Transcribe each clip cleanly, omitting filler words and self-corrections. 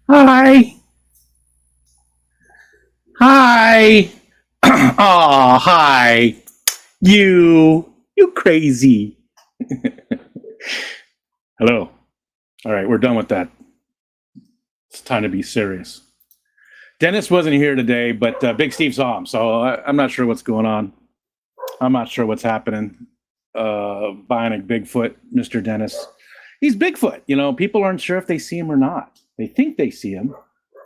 Hi. Hi. Oh, hi. You crazy. Hello. All right, we're done with that. It's time to be serious. Dennis wasn't here today, but Big Steve saw him, so I'm not sure what's going on. I'm not sure what's happening. Buying a Bigfoot, Mr. Dennis. He's Bigfoot. People aren't sure if they see him or not. They think they see him,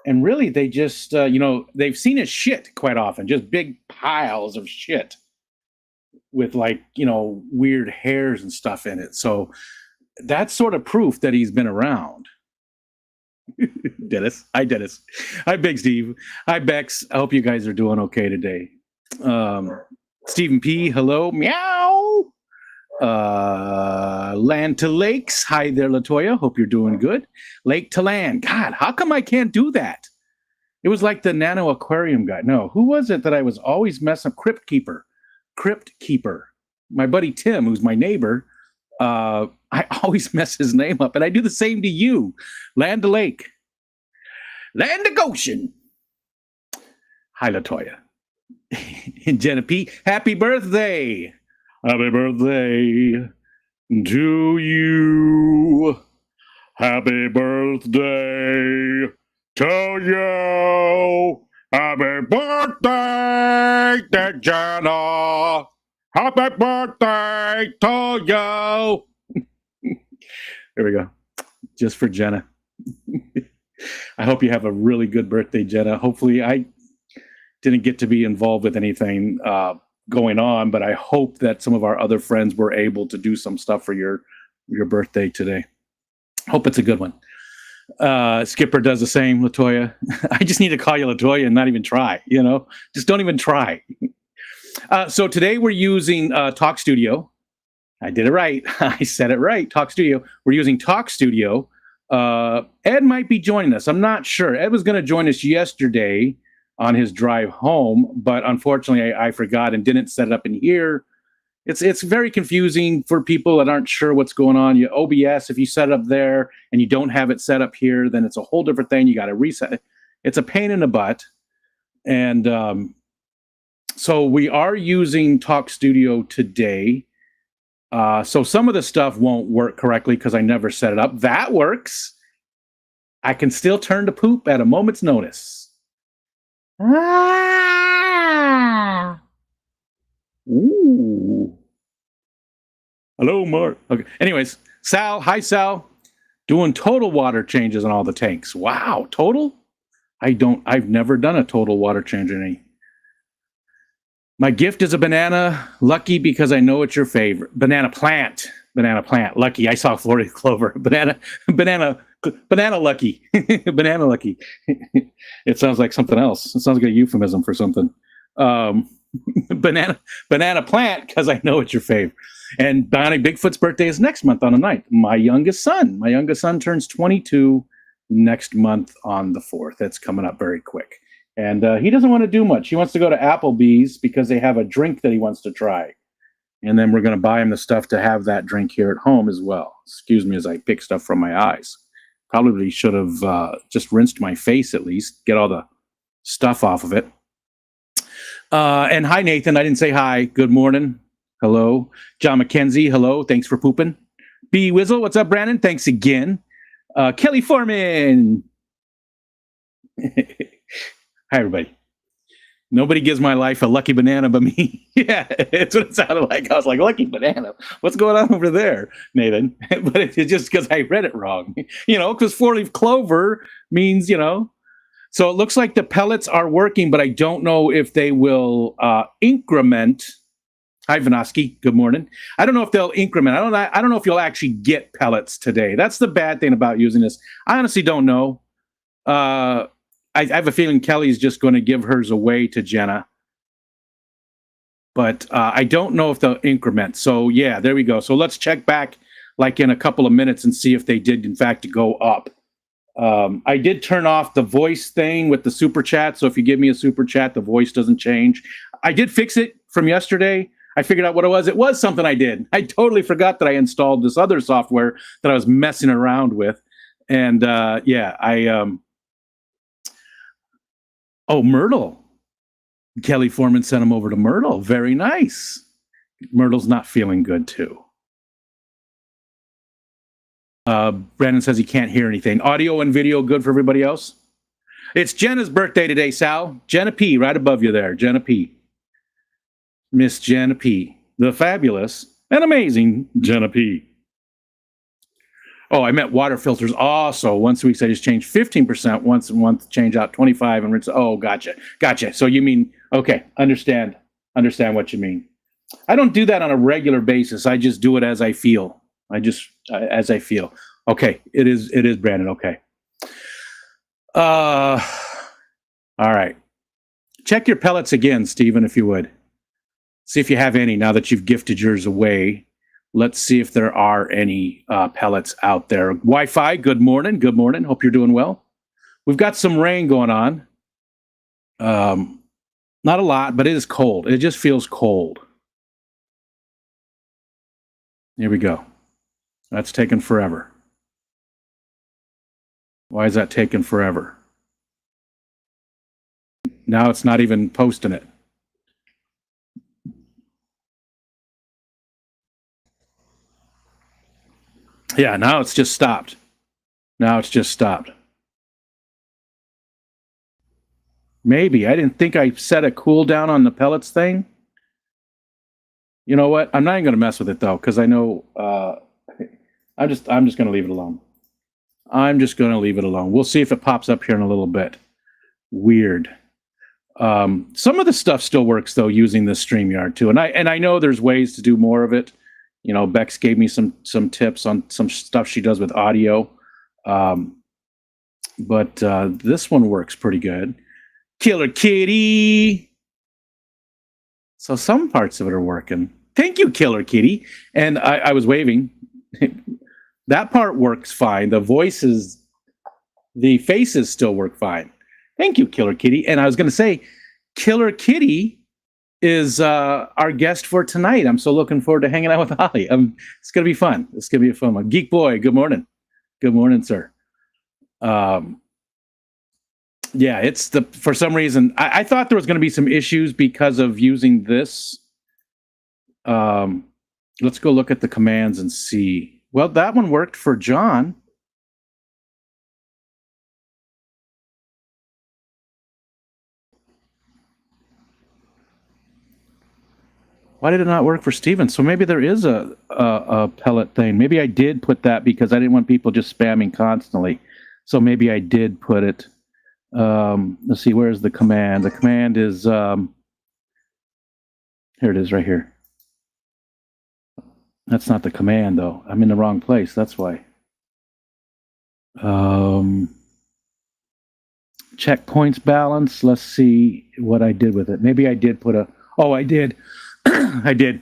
and really they just they've seen his shit quite often, just big piles of shit with weird hairs and stuff in it. So that's sort of proof that he's been around. Dennis. Hi, Dennis. Hi, Big Steve. Hi, Bex. I hope you guys are doing okay today. Stephen P. Hello. Meow. Land to Lakes. Hi there, Latoya. Hope you're doing good. Lake to Land. God, how come I can't do that? It was like the Nano Aquarium guy. No, who was it that I was always messing up? Crypt Keeper. My buddy Tim, who's my neighbor. I always mess his name up, and I do the same to you. Land to Lake. Land to Goshen. Hi, Latoya. And Jenna P. Happy birthday. Happy birthday to you. Happy birthday to you. Happy birthday to Jenna. Happy birthday to you. There we go. Just for Jenna. I hope you have a really good birthday, Jenna. Hopefully, I didn't get to be involved with anything going on, but I hope that some of our other friends were able to do some stuff for your birthday today. Hope it's a good one. Skipper does the same, Latoya. I just need to call you Latoya and not even try, just don't even try. So today we're using Talk Studio. I did it right. I said it right. Talk Studio. We're using Talk Studio. Ed might be joining us. I'm not sure. Ed was going to join us yesterday on his drive home, but unfortunately I forgot and didn't set it up in here. It's very confusing for people that aren't sure what's going on. OBS, if you set it up there and you don't have it set up here, then it's a whole different thing. You got to reset it. It's a pain in the butt. And so we are using Talk Studio today. So some of the stuff won't work correctly because I never set it up. That works. I can still turn to poop at a moment's notice. Ah. Ooh. Hello, Mark. Okay. Anyways, Sal. Hi, Sal. Doing total water changes on all the tanks. Wow, total? I've never done a total water change in any. My gift is a banana. Lucky because I know it's your favorite. Banana plant. Lucky. I saw Florida clover. Banana lucky. Banana lucky. It sounds like something else. It sounds like a euphemism for something. Banana plant because I know it's your favorite. And Bionic Bigfoot's birthday is next month on the 9th. My youngest son turns 22 next month on the 4th. That's coming up very quick. And he doesn't want to do much. He wants to go to Applebee's because they have a drink that he wants to try. And then we're going to buy him the stuff to have that drink here at home as well. Excuse me as I pick stuff from my eyes. Probably should have just rinsed my face at least, get all the stuff off of it. And hi, Nathan. I didn't say hi. Good morning. Hello. John McKenzie. Hello. Thanks for pooping. B. Wizzle. What's up, Brandon? Thanks again. Kelly Foreman. Hi, everybody. Nobody gives my life a lucky banana but me. Yeah, it's what it sounded like. I was like, lucky banana? What's going on over there, Nathan? But it's just because I read it wrong. Because 4-leaf clover means, So it looks like the pellets are working, but I don't know if they will increment. Hi, Vanosky. Good morning. I don't know if they'll increment. I don't know if you'll actually get pellets today. That's the bad thing about using this. I honestly don't know. I have a feeling Kelly's just going to give hers away to Jenna. But I don't know if they'll increment. So, yeah, there we go. So let's check back like in a couple of minutes and see if they did, in fact, go up. I did turn off the voice thing with the super chat. So if you give me a super chat, the voice doesn't change. I did fix it from yesterday. I figured out what it was. It was something I did. I totally forgot that I installed this other software that I was messing around with. And, Oh, Myrtle. Kelly Foreman sent him over to Myrtle. Very nice. Myrtle's not feeling good, too. Brandon says he can't hear anything. Audio and video good for everybody else? It's Jenna's birthday today, Sal. Jenna P, right above you there. Jenna P. Miss Jenna P. The fabulous and amazing Jenna P. Oh, I meant water filters also. Once a week, I just changed 15%. Once a month, change out 25 and rinse. Oh, gotcha. So you mean, okay, understand what you mean. I don't do that on a regular basis. I just do it as I feel. As I feel. Okay, it is Brandon. Okay. All right. Check your pellets again, Stephen, if you would. See if you have any now that you've gifted yours away. Let's see if there are any pellets out there. Wi-Fi, good morning. Good morning. Hope you're doing well. We've got some rain going on. Not a lot, but it is cold. It just feels cold. Here we go. That's taken forever. Why is that taking forever? Now it's not even posting it. Yeah, now it's just stopped. Maybe. I didn't think I set a cooldown on the pellets thing. You know what? I'm not even going to mess with it, though, because I know... I'm just going to leave it alone. We'll see if it pops up here in a little bit. Weird. Some of the stuff still works, though, using this StreamYard, too. And I know there's ways to do more of it. You know, Bex gave me some tips on some stuff she does with audio. But this one works pretty good. Killer Kitty. So some parts of it are working. Thank you, Killer Kitty. And I was waving. That part works fine. The faces still work fine. Thank you, Killer Kitty. And I was going to say, Killer Kitty is our guest for tonight. I'm so looking forward to hanging out with Holly. It's going to be fun. It's going to be a fun one. Geek Boy, good morning. Good morning, sir. Yeah, for some reason, I thought there was going to be some issues because of using this. Let's go look at the commands and see. Well, that one worked for John. Why did it not work for Steven? So maybe there is a pellet thing. Maybe I did put that because I didn't want people just spamming constantly. So maybe I did put it. Let's see, where's the command? The command is, here it is right here. That's not the command, though. I'm in the wrong place. That's why. Check points balance. Let's see what I did with it. Maybe I did put oh, I did. I did.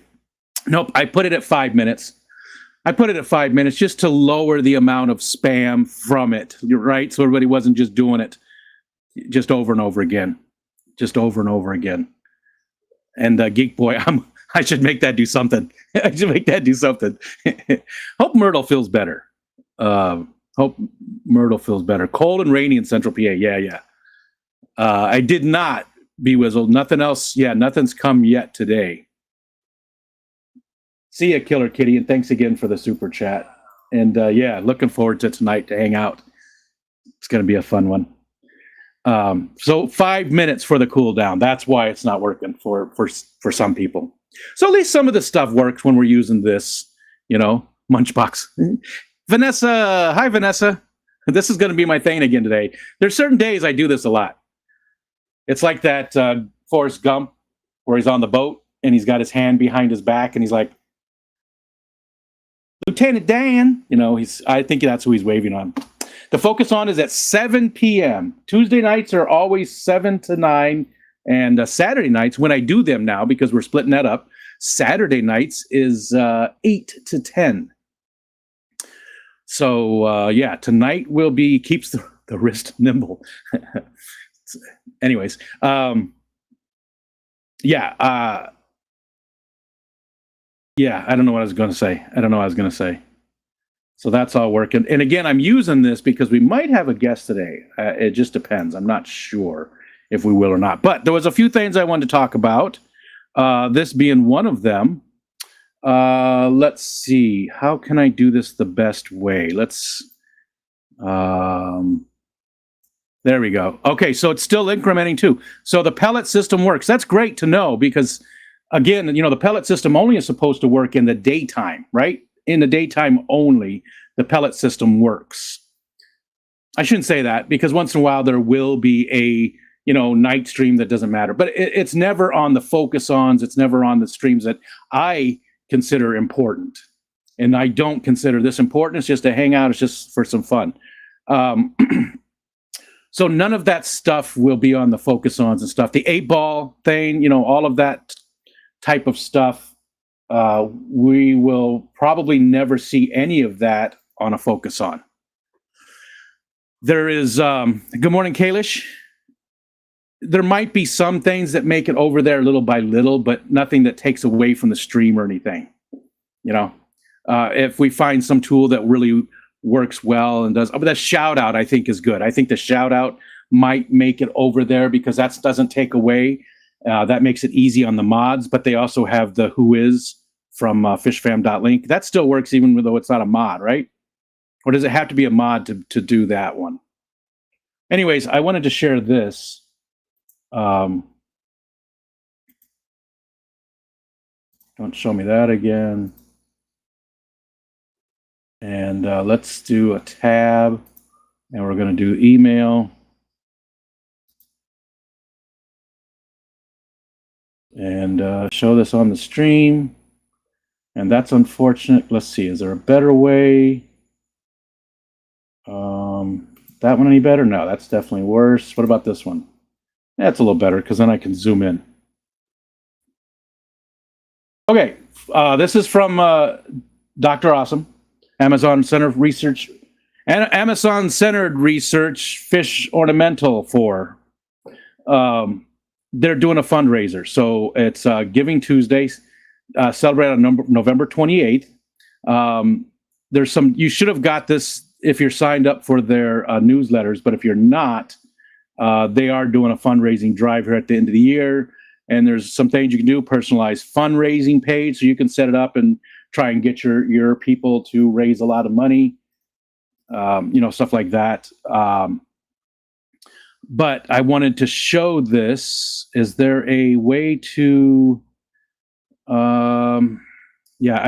Nope, I put it at 5 minutes. I put it at 5 minutes just to lower the amount of spam from it, right? So everybody wasn't just doing it just over and over again. And Geek Boy, I should make that do something. Hope Myrtle feels better. Cold and rainy in Central PA. Yeah. I did not, B-Wizzle. Nothing else. Yeah, nothing's come yet today. See ya, Killer Kitty, and thanks again for the super chat. And yeah, looking forward to tonight to hang out. It's going to be a fun one. So 5 minutes for the cooldown. That's why it's not working for some people. So at least some of the stuff works when we're using this, Munchbox. Vanessa, hi Vanessa. This is going to be my thing again today. There's certain days I do this a lot. It's like that Forrest Gump where he's on the boat and he's got his hand behind his back and he's like, Lieutenant Dan, I think that's who he's waving on. The Focus On is at 7 p.m. Tuesday nights are always 7 to 9. And Saturday nights, when I do them now, because we're splitting that up, Saturday nights is 8 to 10. So, yeah, tonight keeps the wrist nimble. Anyways, yeah, I don't know what I was going to say. So that's all working. And again, I'm using this because we might have a guest today. It just depends. I'm not sure. if we will or not. But there was a few things I wanted to talk about. This being one of them. Let's see. How can I do this the best way? There we go. Okay, so it's still incrementing too. So the pellet system works. That's great to know because, again, the pellet system only is supposed to work in the daytime, right? In the daytime only, the pellet system works. I shouldn't say that because once in a while there will be a night stream that doesn't matter, but it's never on the focus-ons. It's never on the streams that I consider important, and I don't consider this important. It's just a hangout. It's just for some fun. So none of that stuff will be on the focus-ons and stuff. The 8-ball thing, all of that type of stuff, we will probably never see any of that on a focus-on. There is, good morning, Kalish. There might be some things that make it over there little by little, but nothing that takes away from the stream or anything. If we find some tool that really works well and does, but that shout out I think is good. I think the shout out might make it over there because that doesn't take away. That makes it easy on the mods, but they also have the who is from fishfam.link. That still works even though it's not a mod, right? Or does it have to be a mod to do that one? Anyways, I wanted to share this. Don't show me that again. And let's do a tab, and we're going to do email. And show this on the stream. And that's unfortunate. Let's see, is there a better way? That one any better? No, that's definitely worse. What about this one? That's a little better because then I can zoom in. Okay, this is from Dr. Awesome, Amazon-centered research, and Amazon-centered research fish ornamental for. They're doing a fundraiser, so it's Giving Tuesday, celebrate on November 28th. There's some. You should have got this if you're signed up for their newsletters, but if you're not, they are doing a fundraising drive here at the end of the year. And there's some things you can do, personalized fundraising page, so you can set it up and try and get your people to raise a lot of money, stuff like that. But I wanted to show this. Is there a way to, I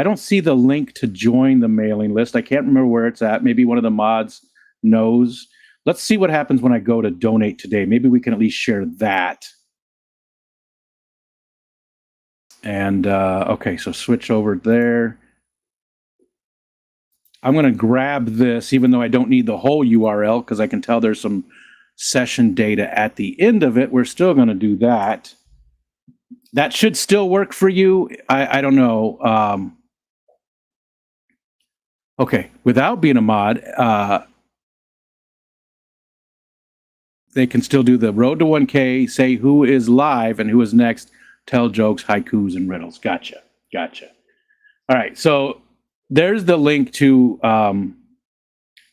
don't see the link to join the mailing list. I can't remember where it's at. Maybe one of the mods knows. Let's see what happens when I go to donate today. Maybe we can at least share that. And okay, so switch over there. I'm going to grab this, even though I don't need the whole URL, because I can tell there's some session data at the end of it. We're still going to do that. That should still work for you. I don't know. Okay, without being a mod, they can still do the road to 1K, say who is live and who is next, tell jokes, haikus, and riddles. Gotcha. All right, so there's the link to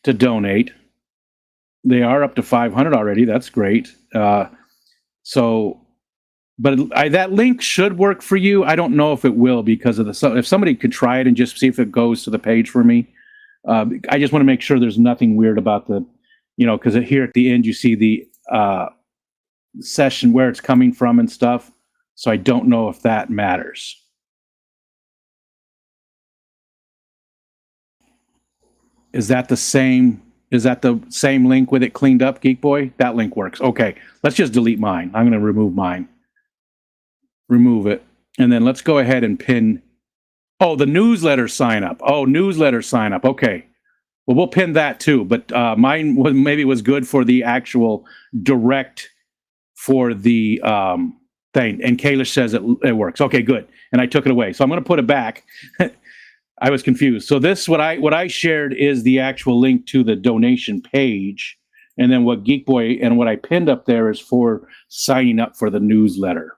donate. They are up to 500 already. That's great. But that link should work for you. I don't know if it will because of if somebody could try it and just see if it goes to the page for me. I just want to make sure there's nothing weird about the, because here at the end you see the session where it's coming from and stuff. So I don't know if that matters. Is that the same link with it cleaned up, Geek Boy? That link works. Okay, let's just delete mine. I'm going to remove mine. Remove it. And then let's go ahead and pin. Oh, the newsletter sign up. Okay. Well, we'll pin that too. But mine was good for the actual direct for the thing. And Kalish says it works. Okay, good. And I took it away. So I'm going to put it back. I was confused. So this, what I shared is the actual link to the donation page. And then what Geek Boy and what I pinned up there is for signing up for the newsletter.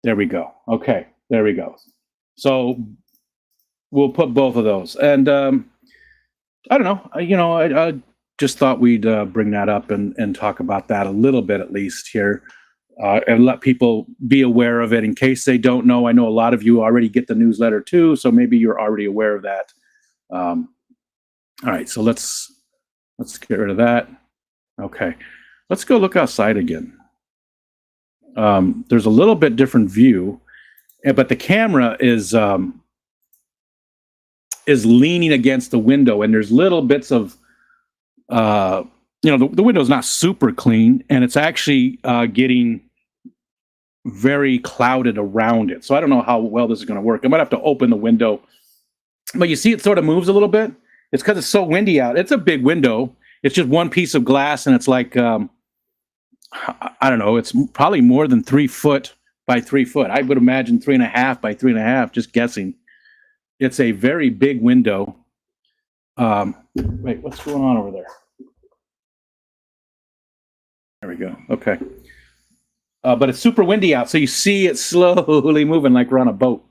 There we go. Okay, there we go. So we'll put both of those. And I don't know. I just thought we'd bring that up and talk about that a little bit at least here. and let people be aware of it in case they don't know. I know a lot of you already get the newsletter too, so maybe you're already aware of that. All right, so let's get rid of that. Okay, let's go look outside again. There's a little bit different view, but the camera is leaning against the window, and there's little bits of the window's not super clean, and it's actually getting very clouded around it. So I don't know how well this is going to work. I might have to open the window, but you see it sort of moves a little bit. It's because it's so windy out. It's a big window. It's just one piece of glass, and it's like I don't know. It's probably more than 3 foot by 3 foot. I would imagine 3.5 by 3.5. Just guessing. It's a very big window. Wait, what's going on over there? There we go. Okay. But it's super windy out, so you see it slowly moving like we're on a boat.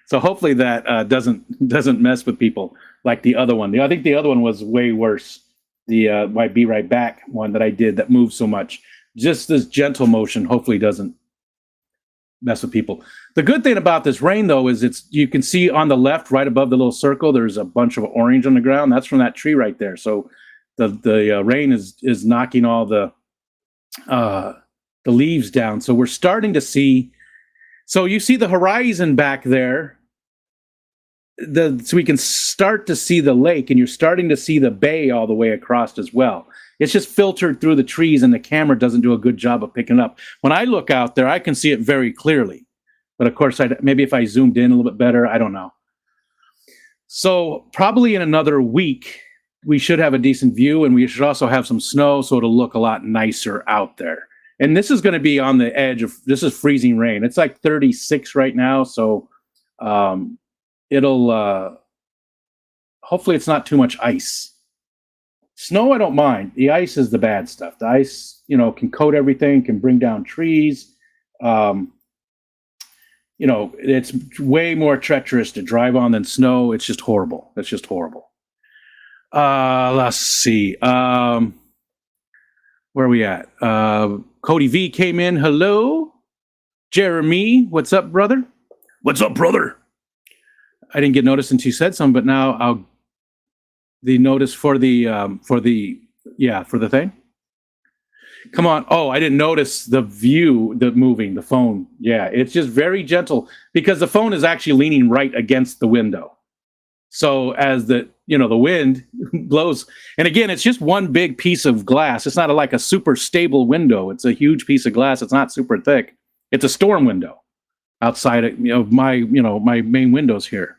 So hopefully that doesn't mess with people like the other one. I think the other one was way worse. The my Be Right Back one that I did that moved so much. Just this gentle motion hopefully doesn't mess with people. The good thing about this rain, though, is you can see on the left, right above the little circle, there's a bunch of orange on the ground. That's from that tree right there. So the rain is knocking all the leaves down. So we're starting to see. So you see the horizon back there. So we can start to see the lake, and you're starting to see the bay all the way across as well. It's just filtered through the trees, and the camera doesn't do a good job of picking it up. When I look out there, I can see it very clearly. But of course, maybe if I zoomed in a little bit better, I don't know. So probably in another week, we should have a decent view, and we should also have some snow, so it'll look a lot nicer out there. And this is going to be on the edge of, this is freezing rain. It's like 36 right now, so it'll, hopefully it's not too much ice. Snow, I don't mind. The ice is the bad stuff. The ice, can coat everything, can bring down trees. It's way more treacherous to drive on than snow. It's just horrible. It's just horrible. Let's see. Where are we at? Cody V came in. Hello. Jeremy, what's up, brother? What's up, brother? I didn't get noticed until you said something, but now the notice for the thing. Come on. Oh, I didn't notice the view, the moving, the phone. Yeah, it's just very gentle because the phone is actually leaning right against the window. So as the wind blows, and again, it's just one big piece of glass. It's not like a super stable window. It's a huge piece of glass. It's not super thick. It's a storm window outside of my main windows here.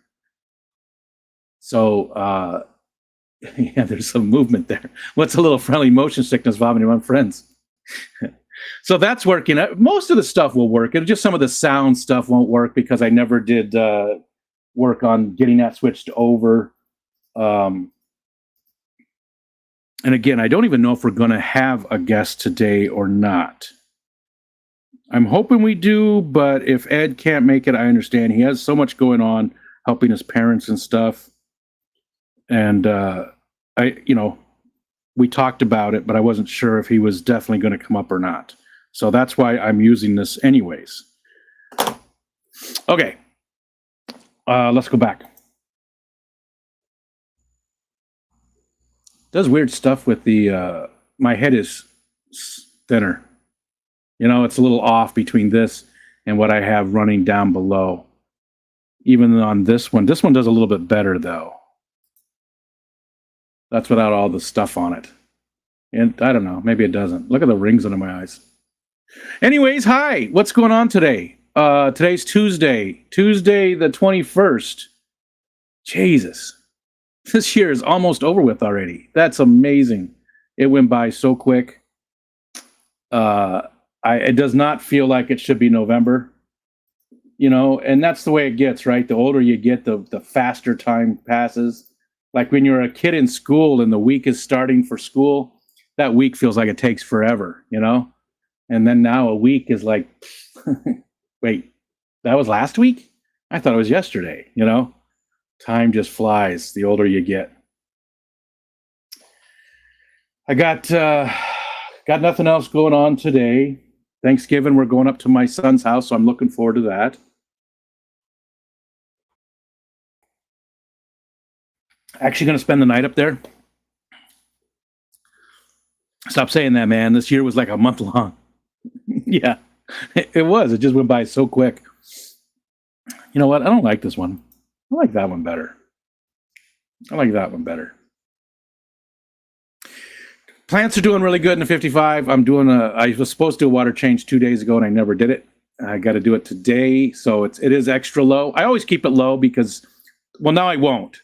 So yeah, there's some movement there. What's a little friendly motion sickness vomiting among friends? So that's working. Most of the stuff will work. It's just some of the sound stuff won't work because I never did work on getting that switched over. And again, I don't even know if we're going to have a guest today or not. I'm hoping we do, but if Ed can't make it, I understand. He has so much going on, helping his parents and stuff. And we talked about it, but I wasn't sure if he was definitely going to come up or not. So that's why I'm using this anyways. Okay. Let's go back. Does weird stuff with the, my head is thinner. It's a little off between this and what I have running down below. Even on this one does a little bit better though. That's without all the stuff on it. And I don't know, maybe it doesn't. Look at the rings under my eyes. Anyways, hi, what's going on today? Today's Tuesday the 21st. Jesus. This year is almost over with already. That's amazing. It went by so quick. It does not feel like it should be November. And that's the way it gets, right? The older you get, the faster time passes. Like when you're a kid in school and the week is starting for school, that week feels like it takes forever, And then now a week is like, wait, that was last week? I thought it was yesterday, Time just flies the older you get. I got nothing else going on today. Thanksgiving, we're going up to my son's house, so I'm looking forward to that. Actually, going to spend the night up there. Stop saying that, man. This year was like a month long. Yeah, it was. It just went by so quick. You know what? I don't like this one. I like that one better. I like that one better. Plants are doing really good in the 55. I was supposed to do a water change 2 days ago and I never did it. I got to do it today. So it is extra low. I always keep it low because, well, now I won't.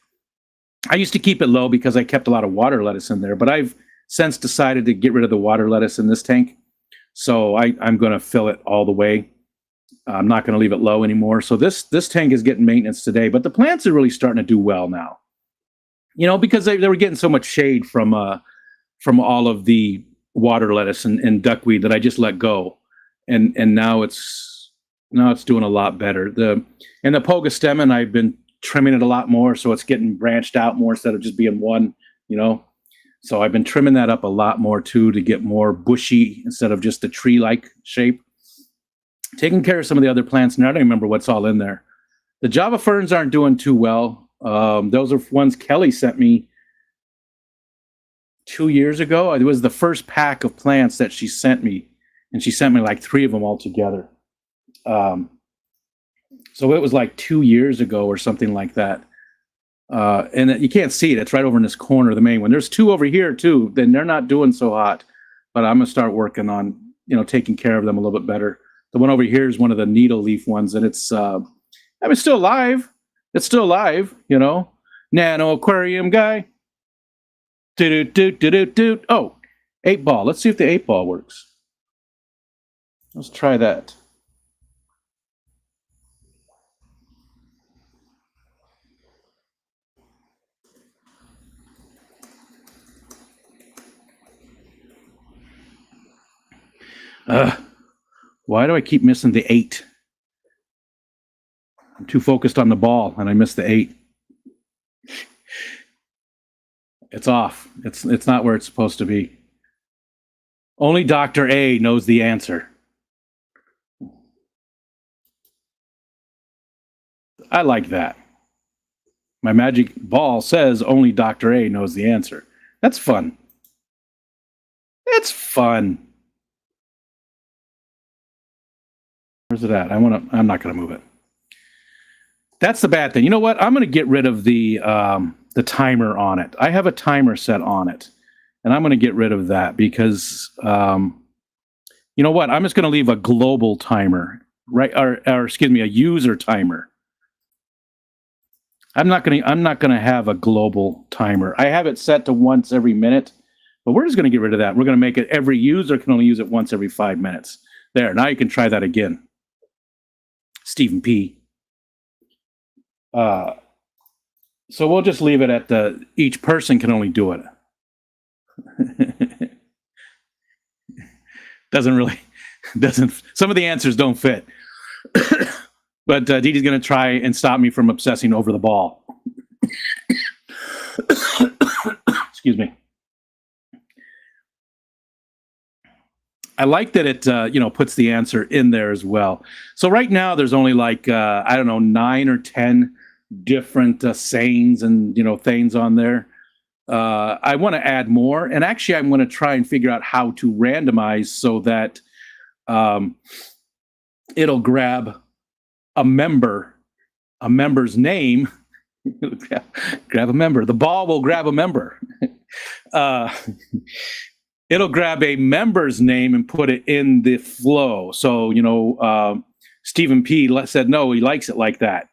I used to keep it low because I kept a lot of water lettuce in there, but I've since decided to get rid of the water lettuce in this tank. So I'm going to fill it all the way. I'm not going to leave it low anymore. So this tank is getting maintenance today, but the plants are really starting to do well now. You know, because they were getting so much shade from all of the water lettuce and duckweed that I just let go, and now it's doing a lot better. The poga stemon, I've been trimming it a lot more, so it's getting branched out more instead of just being one. You know, so I've been trimming that up a lot more too to get more bushy instead of just a tree-like shape. Taking care of some of the other plants, and I don't remember what's all in there. The Java ferns aren't doing too well. Those are ones Kelly sent me 2 years ago. It was the first pack of plants that she sent me, and she sent me like 3 of them all together. So it was like 2 years ago or something like that. And you can't see it. It's right over in this corner, the main one. There's 2 over here too. Then they're not doing so hot, but I'm gonna start working on taking care of them a little bit better. The one over here is one of the needle leaf ones, and it's still alive. It's still alive, Nano aquarium guy. Oh, 8-ball. Let's see if the 8-ball works. Let's try that. Why do I keep missing the 8? I'm too focused on the ball, and I missed the 8. It's off. It's not where it's supposed to be. Only Dr. A knows the answer. I like that. My magic ball says only Dr. A knows the answer. That's fun. It's fun. Where's it at? I'm not gonna move it. That's the bad thing. You know what? I'm gonna get rid of the timer on it. I have a timer set on it, and I'm gonna get rid of that because you know what? I'm just gonna leave a global timer, right? Or excuse me, a user timer. I'm not gonna have a global timer. I have it set to once every minute, but we're just gonna get rid of that. We're gonna make it every user can only use it once every 5 minutes. There, now you can try that again. Stephen P. So we'll just leave it at each person can only do it. doesn't some of the answers don't fit. But Dee Dee's going to try and stop me from obsessing over the ball. Excuse me. I like that it puts the answer in there as well. So right now there's only like 9 or 10 different sayings and things on there. I want to add more, and actually I'm going to try and figure out how to randomize so that it'll grab a member's name. Grab a member. The ball will grab a member. It'll grab a member's name and put it in the flow. So, Stephen P. said, no, he likes it like that.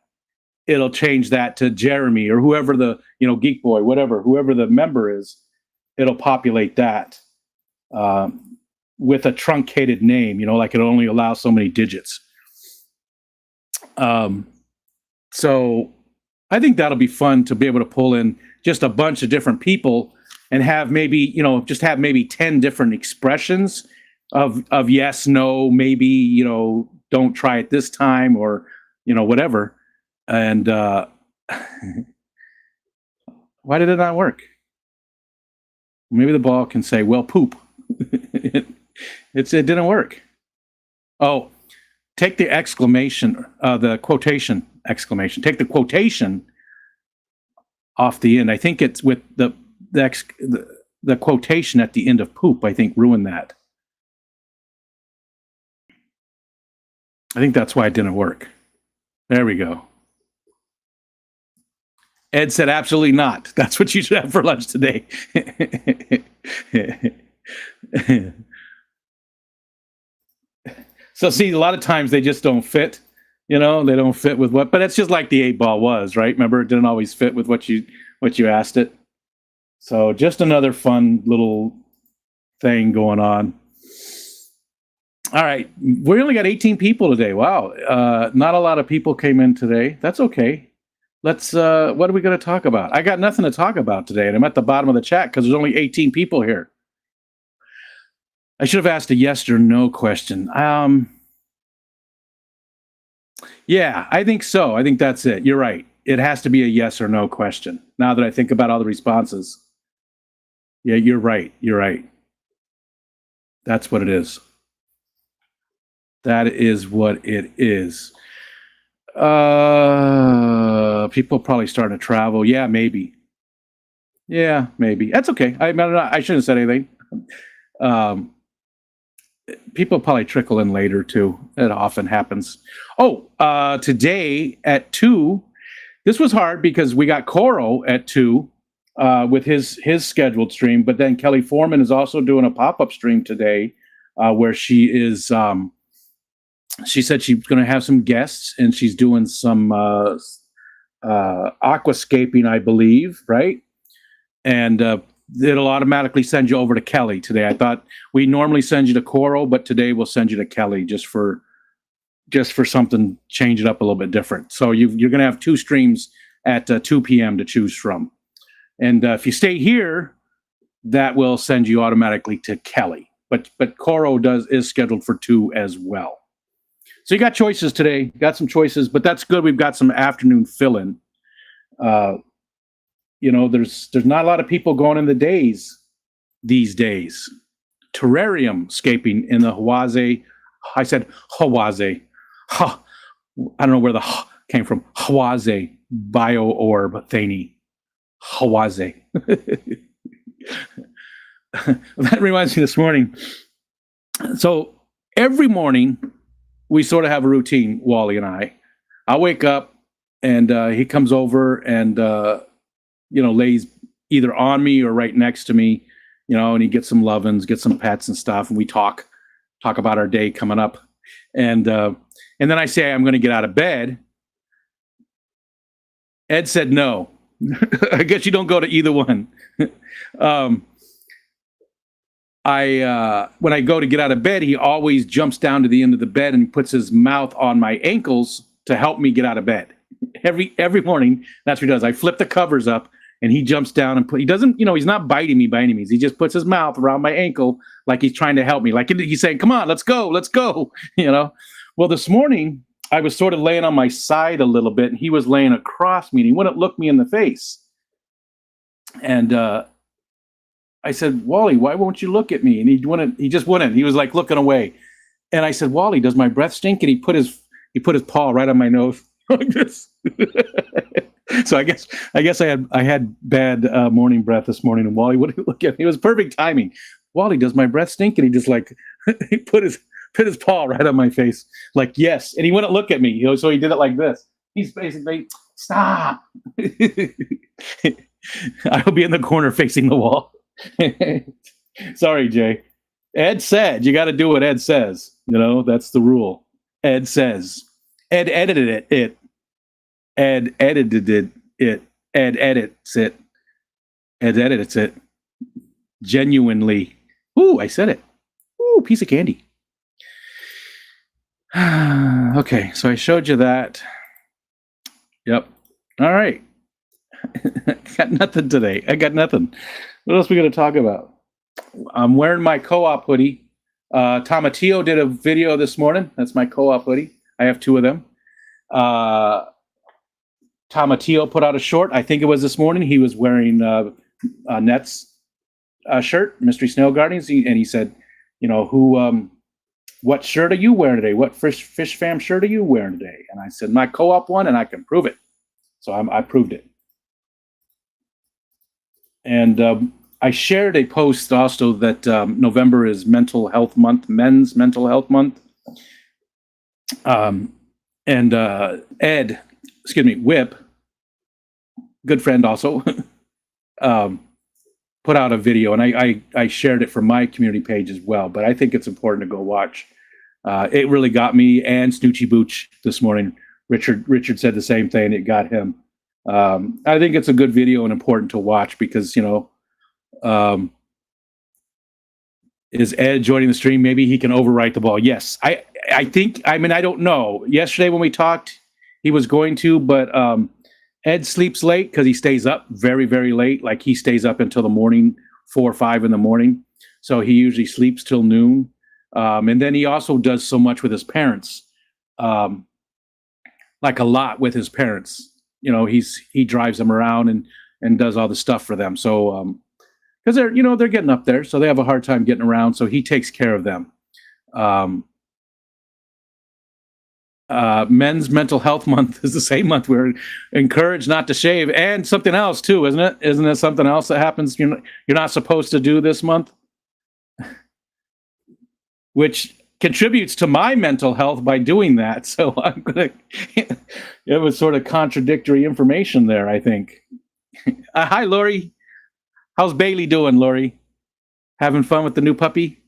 It'll change that to Jeremy or whoever the, Geek Boy, whoever the member is, it'll populate that with a truncated name, like it only allows so many digits. So I think that'll be fun to be able to pull in just a bunch of different people and have maybe, just have maybe 10 different expressions of yes, no, maybe, don't try it this time or, whatever. And why did it not work? Maybe the ball can say, well, poop. It didn't work. Oh, take the exclamation, the quotation exclamation. Take the quotation off the end. I think it's with the quotation at the end of poop. I think ruined that. I think that's why it didn't work. There we go. Ed said, absolutely not. That's what you should have for lunch today. So see, a lot of times they just don't fit. They don't fit with what, but it's just like the 8-ball was, right? Remember, it didn't always fit with what you asked it. So just another fun little thing going on. All right, we only got 18 people today. Wow, not a lot of people came in today. That's okay. Let's. What are we going to talk about? I got nothing to talk about today, and I'm at the bottom of the chat because there's only 18 people here. I should have asked a yes or no question. Yeah, I think so. I think that's it. You're right. It has to be a yes or no question. Now that I think about all the responses. Yeah, you're right. You're right. That's what it is. That is what it is. People probably starting to travel. Yeah, maybe. Yeah, maybe. That's okay. I shouldn't have said anything. People probably trickle in later too. It often happens. Oh, today at 2, this was hard because we got Coro at 2 with his scheduled stream, but then Kelly Foreman is also doing a pop-up stream today where she is. She said she's going to have some guests and she's doing some aquascaping, I believe, right? And it'll automatically send you over to Kelly today. I thought we normally send you to Coro, but today we'll send you to Kelly just for something, change it up a little bit different. So you're going to have 2 streams at 2 p.m. to choose from. And if you stay here, that will send you automatically to Kelly. But Coro is scheduled for 2 as well. So you got choices today. Got some choices, but that's good. We've got some afternoon fill-in. There's not a lot of people going in the days these days. Terrarium scaping in the Hawaze. I said Hawaze. I don't know where the came from. Hawaze bio orb thingy. Hawaze. That reminds me this morning. So every morning we sort of have a routine, Wally and I. I'll wake up and he comes over and lays either on me or right next to me, and he gets some lovin's, gets some pets and stuff, and we talk about our day coming up. And then I say I'm going to get out of bed. Ed said no. I guess you don't go to either one. When I go to get out of bed, he always jumps down to the end of the bed and puts his mouth on my ankles to help me get out of bed. Every morning, that's what he does. I flip the covers up and he jumps down and he doesn't, he's not biting me by any means. He just puts his mouth around my ankle like he's trying to help me. Like he's saying, come on, let's go. Well, this morning I was sort of laying on my side a little bit and he was laying across me and he wouldn't look me in the face. And I said, Wally, why won't you look at me? And he just wouldn't. He was like looking away. And I said, Wally, does my breath stink? And he put his paw right on my nose like this. So I guess I had bad morning breath this morning, and Wally wouldn't look at me. It was perfect timing. Wally, does my breath stink? And he just like he put his paw right on my face, like yes. And he wouldn't look at me, so he did it like this. He's basically stop. I'll be in the corner facing the wall. Sorry, Jay. Ed said you got to do what Ed says. That's the rule. Ed says. Ed edited it. Ed edited it. Ed edits it. Ed edits it. Genuinely. Ooh, I said it. Ooh, piece of candy. Okay, so I showed you that. Yep. All right. Got nothing today. I got nothing. What else are we going to talk about? I'm wearing my co-op hoodie. Tomatillo did a video this morning. That's my co-op hoodie. I have 2 of them. Tomatillo put out a short. I think it was this morning. He was wearing Net's shirt, Mystery Snail Guardians, and he said, who what shirt are you wearing today? What fish fam shirt are you wearing today? And I said, my co-op one, and I can prove it. So I proved it. And I shared a post also that November is Mental Health Month, Men's Mental Health Month. And Ed, excuse me, Whip, good friend also, put out a video, and I shared it from my community page as well. But I think it's important to go watch. It really got me and Snoochie Booch this morning. Richard said the same thing. It got him. I think it's a good video and important to watch because, is Ed joining the stream? Maybe he can overwrite the ball. Yes, I think. I mean, I don't know. Yesterday when we talked, he was going to, but Ed sleeps late because he stays up very, very late. Like he stays up until the morning, 4 or 5 in the morning. So he usually sleeps till noon. And then he also does so much with his parents, like a lot with his parents. He drives them around and does all the stuff for them. So because they're getting up there, so they have a hard time getting around. So he takes care of them. Men's Mental Health Month is the same month we're encouraged not to shave, and something else too, isn't it? Isn't it something else that happens? You're not supposed to do this month, which contributes to my mental health by doing that. So I'm gonna. It was sort of contradictory information there, I think. Hi, Lori. How's Bailey doing, Lori? Having fun with the new puppy?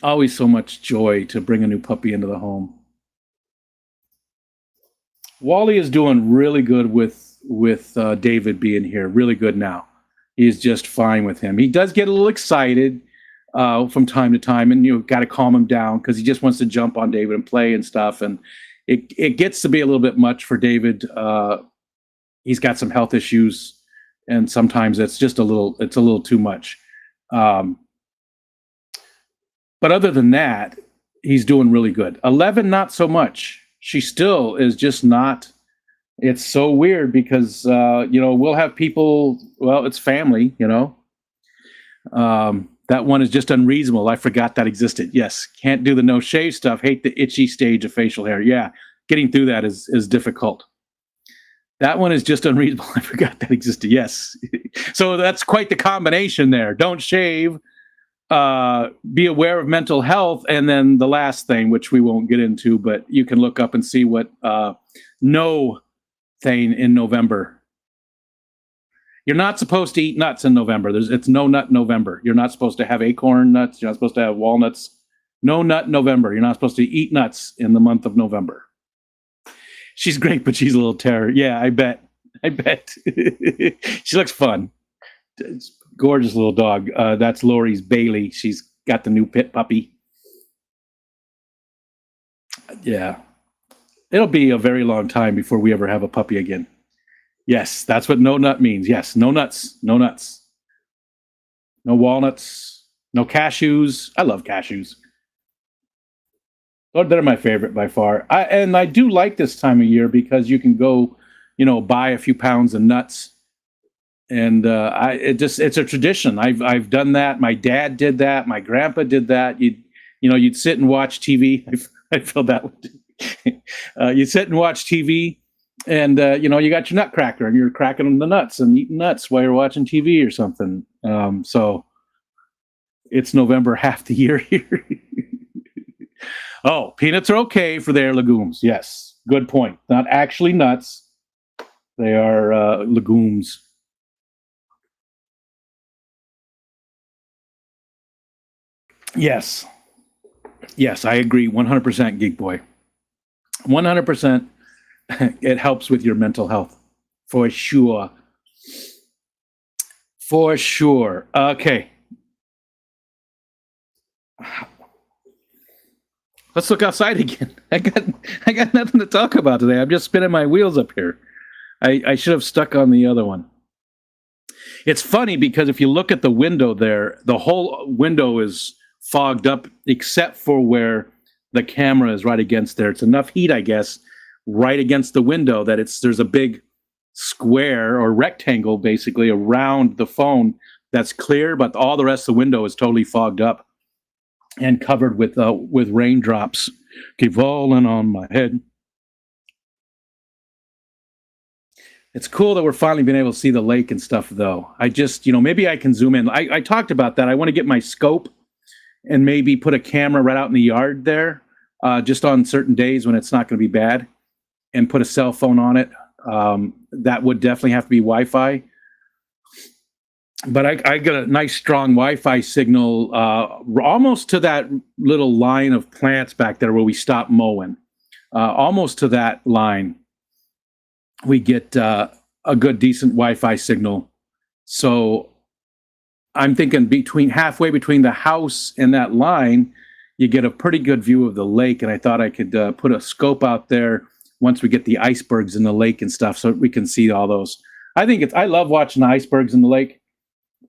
Always so much joy to bring a new puppy into the home. Wally is doing really good with David being here. Really good now. He's just fine with him. He does get a little excited from time to time, and you've got to calm him down because he just wants to jump on David and play and stuff. And it gets to be a little bit much for David. He's got some health issues, and sometimes it's a little too much. But other than that, he's doing really good. 11, not so much. She still is just not. It's so weird because, we'll have people, well, it's family, that one is just unreasonable. I forgot that existed. Yes, can't do the no shave stuff. Hate the itchy stage of facial hair. Yeah, getting through that is difficult. That one is just unreasonable. I forgot that existed. Yes. So that's quite the combination there. Don't shave. Be aware of mental health, and then the last thing, which we won't get into, but you can look up and see what no thing in November. You're not supposed to eat nuts in November. It's no nut November. You're not supposed to have acorn nuts. You're not supposed to have walnuts. No nut November. You're not supposed to eat nuts in the month of November. She's great, but she's a little terror. Yeah, I bet. She looks fun. Gorgeous little dog. That's Lori's Bailey. She's got the new pit puppy. Yeah. It'll be a very long time before we ever have a puppy again. Yes, that's what no nut means. Yes, no nuts. No nuts. No walnuts. No cashews. I love cashews. Oh, they're my favorite by far. I do like this time of year because you can go, buy a few pounds of nuts. And it's a tradition. I've done that. My dad did that. My grandpa did that. You'd sit and watch TV. I feel that way. You sit and watch TV, and you got your nutcracker, and you're cracking the nuts and eating nuts while you're watching TV or something. So it's November half the year here. Oh, peanuts are okay for their legumes. Yes, good point. Not actually nuts. They are legumes. Yes, I agree 100%, Geek Boy. 100%. It helps with your mental health. For sure. Okay. Let's look outside again. I got nothing to talk about today. I'm just spinning my wheels up here. I should have stuck on the other one. It's funny because if you look at the window there, the whole window is fogged up except for where the camera is right against there. It's enough heat, I guess, right against the window that there's a big square or rectangle basically around the phone that's clear, but all the rest of the window is totally fogged up. and covered with raindrops. Keep falling on my head. It's cool that we're finally being able to see the lake and stuff, though. I just, maybe I can zoom in. I talked about that. I want to get my scope and maybe put a camera right out in the yard there, just on certain days when it's not going to be bad, and put a cell phone on it. That would definitely have to be Wi-Fi. But I got a nice strong Wi-Fi signal almost to that little line of plants back there where we stopped mowing. Almost to that line, we get a good, decent Wi-Fi signal. So I'm thinking halfway between the house and that line, you get a pretty good view of the lake. And I thought I could put a scope out there once we get the icebergs in the lake and stuff, so we can see all those. I love watching the icebergs in the lake.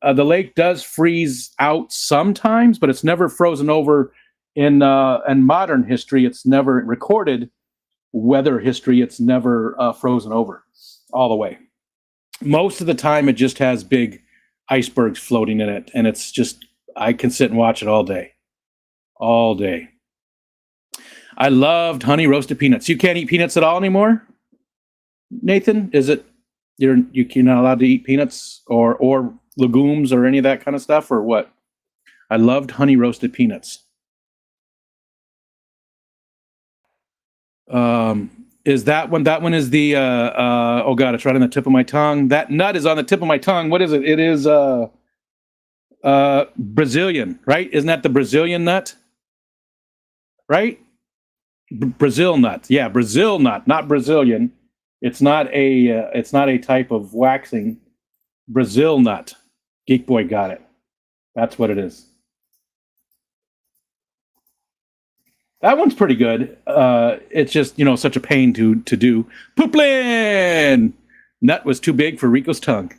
The lake does freeze out sometimes, but it's never frozen over in modern history. It's never recorded weather history. It's never frozen over all the way. Most of the time, it just has big icebergs floating in it, and it's just, I can sit and watch it all day. All day. I loved honey roasted peanuts. You can't eat peanuts at all anymore, Nathan? Is it you're not allowed to eat peanuts or legumes or any of that kind of stuff, or what? I loved honey roasted peanuts. Is that one? That one is the oh god, it's right on the tip of my tongue. That nut is on the tip of my tongue. What is it? It is Brazilian, right? Isn't that the Brazilian nut? Right? Brazil nut. Yeah, Brazil nut, not Brazilian. It's not a type of waxing. Brazil nut. Geek Boy got it. That's what it is. That one's pretty good. It's just, such a pain to do. Pooplin! Nut was too big for Rico's tongue.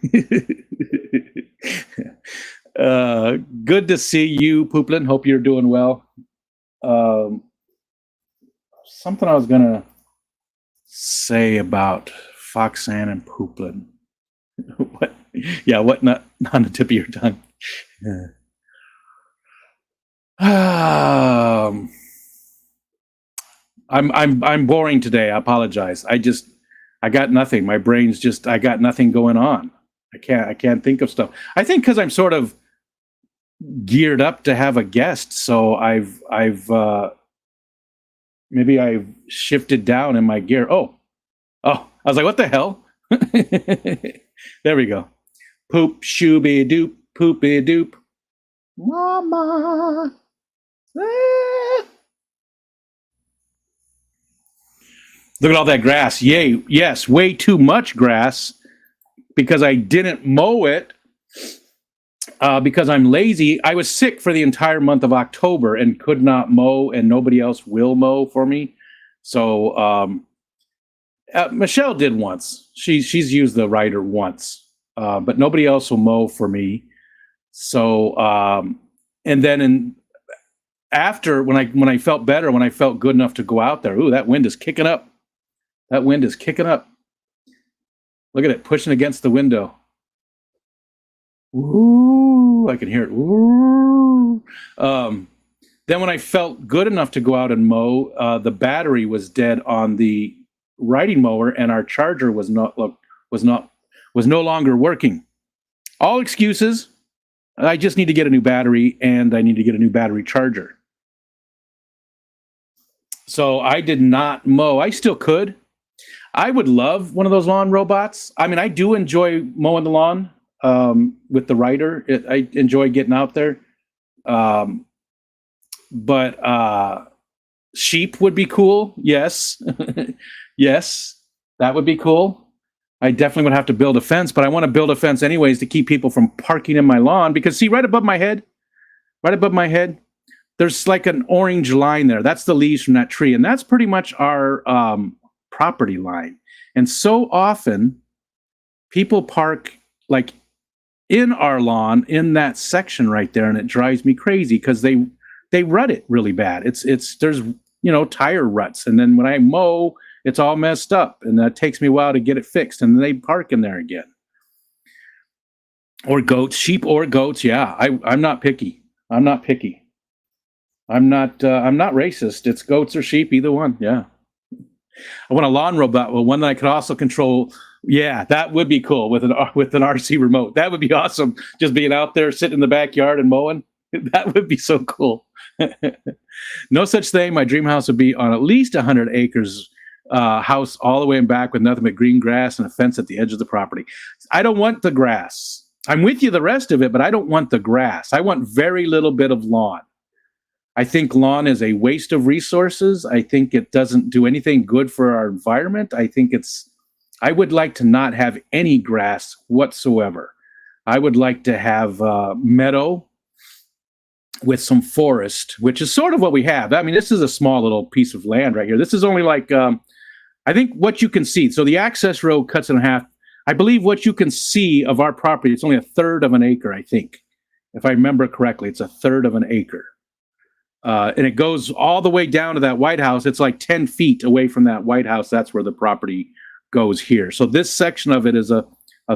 Good to see you, Pooplin. Hope you're doing well. Something I was going to say about Foxanne and Pooplin. What? Yeah, what nut on the tip of your tongue? I'm boring today. I apologize. I got nothing. My brain's just, I got nothing going on. I can't think of stuff. I think because I'm sort of geared up to have a guest, so maybe I've shifted down in my gear. Oh, I was like, what the hell? There we go. Poop shooby doop poopy doop. Mama. Ah. Look at all that grass. Yay. Yes, way too much grass because I didn't mow it because I'm lazy. I was sick for the entire month of October and could not mow, and nobody else will mow for me. So Michelle did once. She's used the rider once, but nobody else will mow for me. So and then after when I felt better, when I felt good enough to go out there, ooh, that wind is kicking up. That wind is kicking up. Look at it pushing against the window. Ooh, I can hear it. Ooh. Then when I felt good enough to go out and mow, the battery was dead on the riding mower, and our charger was no longer working. All excuses. I just need to get a new battery, and I need to get a new battery charger. So I did not mow. I still could. I would love one of those lawn robots. I mean, I do enjoy mowing the lawn with the rider. I enjoy getting out there. But sheep would be cool. Yes. Yes, that would be cool. I definitely would have to build a fence, but I want to build a fence anyways to keep people from parking in my lawn, because see, right above my head, there's like an orange line there. That's the leaves from that tree. And that's pretty much our property line. And so often people park like in our lawn in that section right there. And it drives me crazy because they rut it really bad. There's, tire ruts. And then when I mow, it's all messed up. And that takes me a while to get it fixed. And then they park in there again. Or goats, sheep or goats. Yeah, I'm not picky. I'm not picky. I'm not racist. It's goats or sheep, either one. Yeah. I want a lawn robot, well, one that I could also control. Yeah, that would be cool with an RC remote. That would be awesome. Just being out there, sitting in the backyard and mowing. That would be so cool. No such thing. My dream house would be on at least 100 acres, house all the way in back with nothing but green grass and a fence at the edge of the property. I don't want the grass. I'm with you the rest of it, but I don't want the grass. I want very little bit of lawn. I think lawn is a waste of resources. I think it doesn't do anything good for our environment. I would like to not have any grass whatsoever. I would like to have meadow with some forest, which is sort of what we have. I mean, this is a small little piece of land right here. This is only like, I think what you can see. So the access road cuts in half. I believe what you can see of our property, it's only a third of an acre, I think. If I remember correctly, it's a third of an acre. And it goes all the way down to that White House. It's like 10 feet away from that White House. That's where the property goes here. So this section of it is a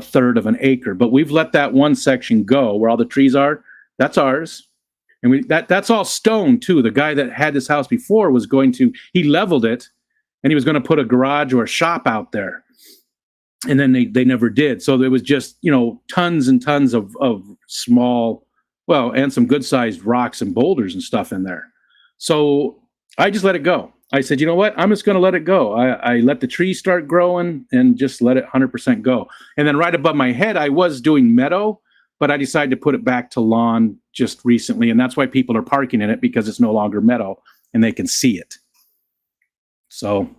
third of an acre. But we've let that one section go where all the trees are. That's ours. And that's all stone, too. The guy that had this house before he leveled it, and he was going to put a garage or a shop out there. And then they never did. So there was just, tons and tons of small, well, and some good-sized rocks and boulders and stuff in there. So I just let it go. I said, you know what? I'm just going to let it go. I let the trees start growing and just let it 100% go. And then right above my head, I was doing meadow, but I decided to put it back to lawn just recently. And that's why people are parking in it, because it's no longer meadow and they can see it. So,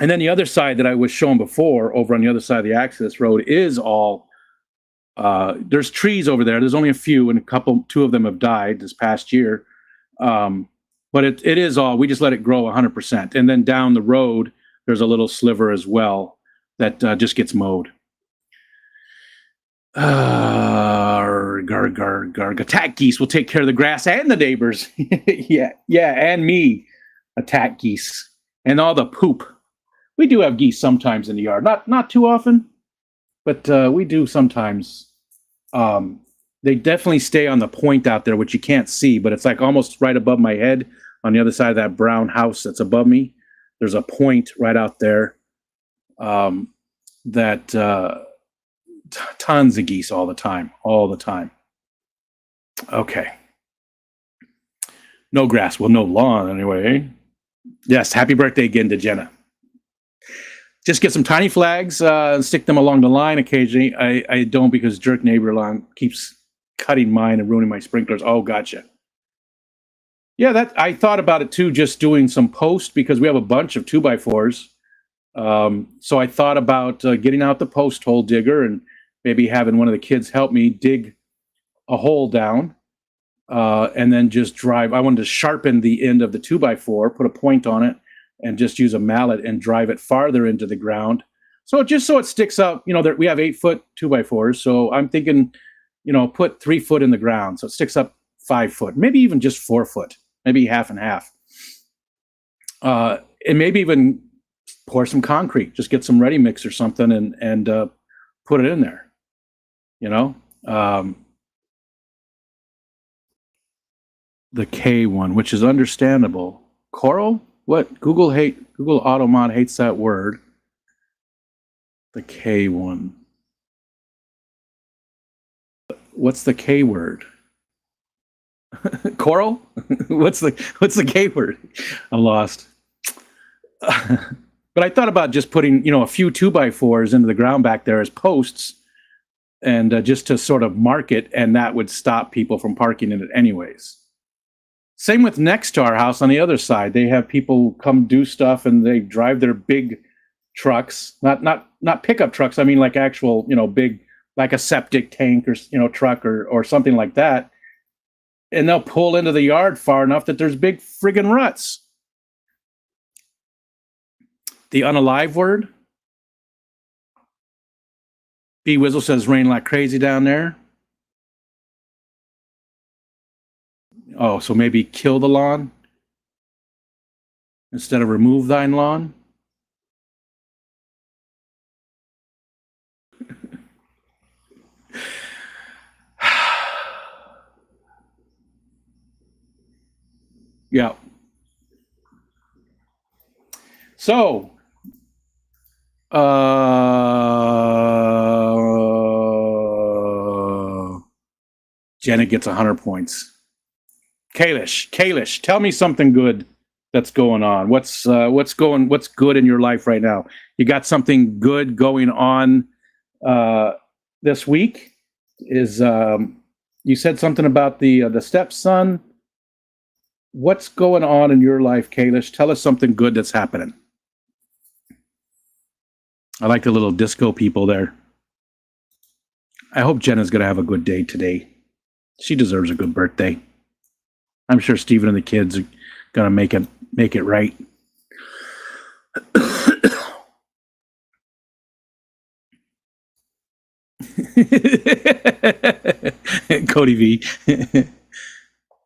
and then the other side that I was showing before, over on the other side of the access road, is all there's trees over there. There's only a few, and two of them have died this past year. But it is all, we just let it grow 100%. And then down the road, there's a little sliver as well that just gets mowed. Attack geese will take care of the grass and the neighbors. Yeah, and me. Attack geese and all the poop. We do have geese sometimes in the yard, not too often, but we do sometimes. They definitely stay on the point out there, which you can't see, but it's like almost right above my head on the other side of that brown house that's above me. There's a point right out there that tons of geese all the time. Okay. No grass. Well, no lawn anyway. Yes, happy birthday again to Jenna. Just get some tiny flags and stick them along the line occasionally. I don't, because jerk neighbor lawn keeps cutting mine and ruining my sprinklers. Oh, gotcha. Yeah, that I thought about it too, just doing some posts, because we have a bunch of 2x4s. So I thought about getting out the post hole digger and maybe having one of the kids help me dig a hole down and then just drive. I wanted to sharpen the end of the 2x4, put a point on it, and just use a mallet and drive it farther into the ground. So it sticks up, we have 8-foot 2x4s. So I'm thinking, put 3 foot in the ground. So it sticks up 5 foot, maybe even just 4 foot, maybe half and half. And maybe even pour some concrete, just get some ready mix or something and put it in there, the K one, which is understandable. Coral? What? Google Automod hates that word. The K one. What's the K word? Coral? What's the K word? I'm lost. But I thought about just putting, a few 2x4s into the ground back there as posts, and just to sort of mark it, and that would stop people from parking in it anyways. Same with next to our house on the other side. They have people come do stuff, and they drive their big trucks, not pickup trucks. I mean, like actual, big, like a septic tank or truck or something like that. And they'll pull into the yard far enough that there's big friggin' ruts. The unalive word. B Wizzle says rain like crazy down there. Oh, so maybe kill the lawn instead of remove thine lawn. Yeah. So, Janet gets 100 points. Kalish, tell me something good that's going on. What's good in your life right now? You got something good going on this week? Is you said something about the stepson? What's going on in your life, Kalish? Tell us something good that's happening. I like the little disco people there. I hope Jenna's going to have a good day today. She deserves a good birthday. I'm sure Steven and the kids are going to make it right. Cody V.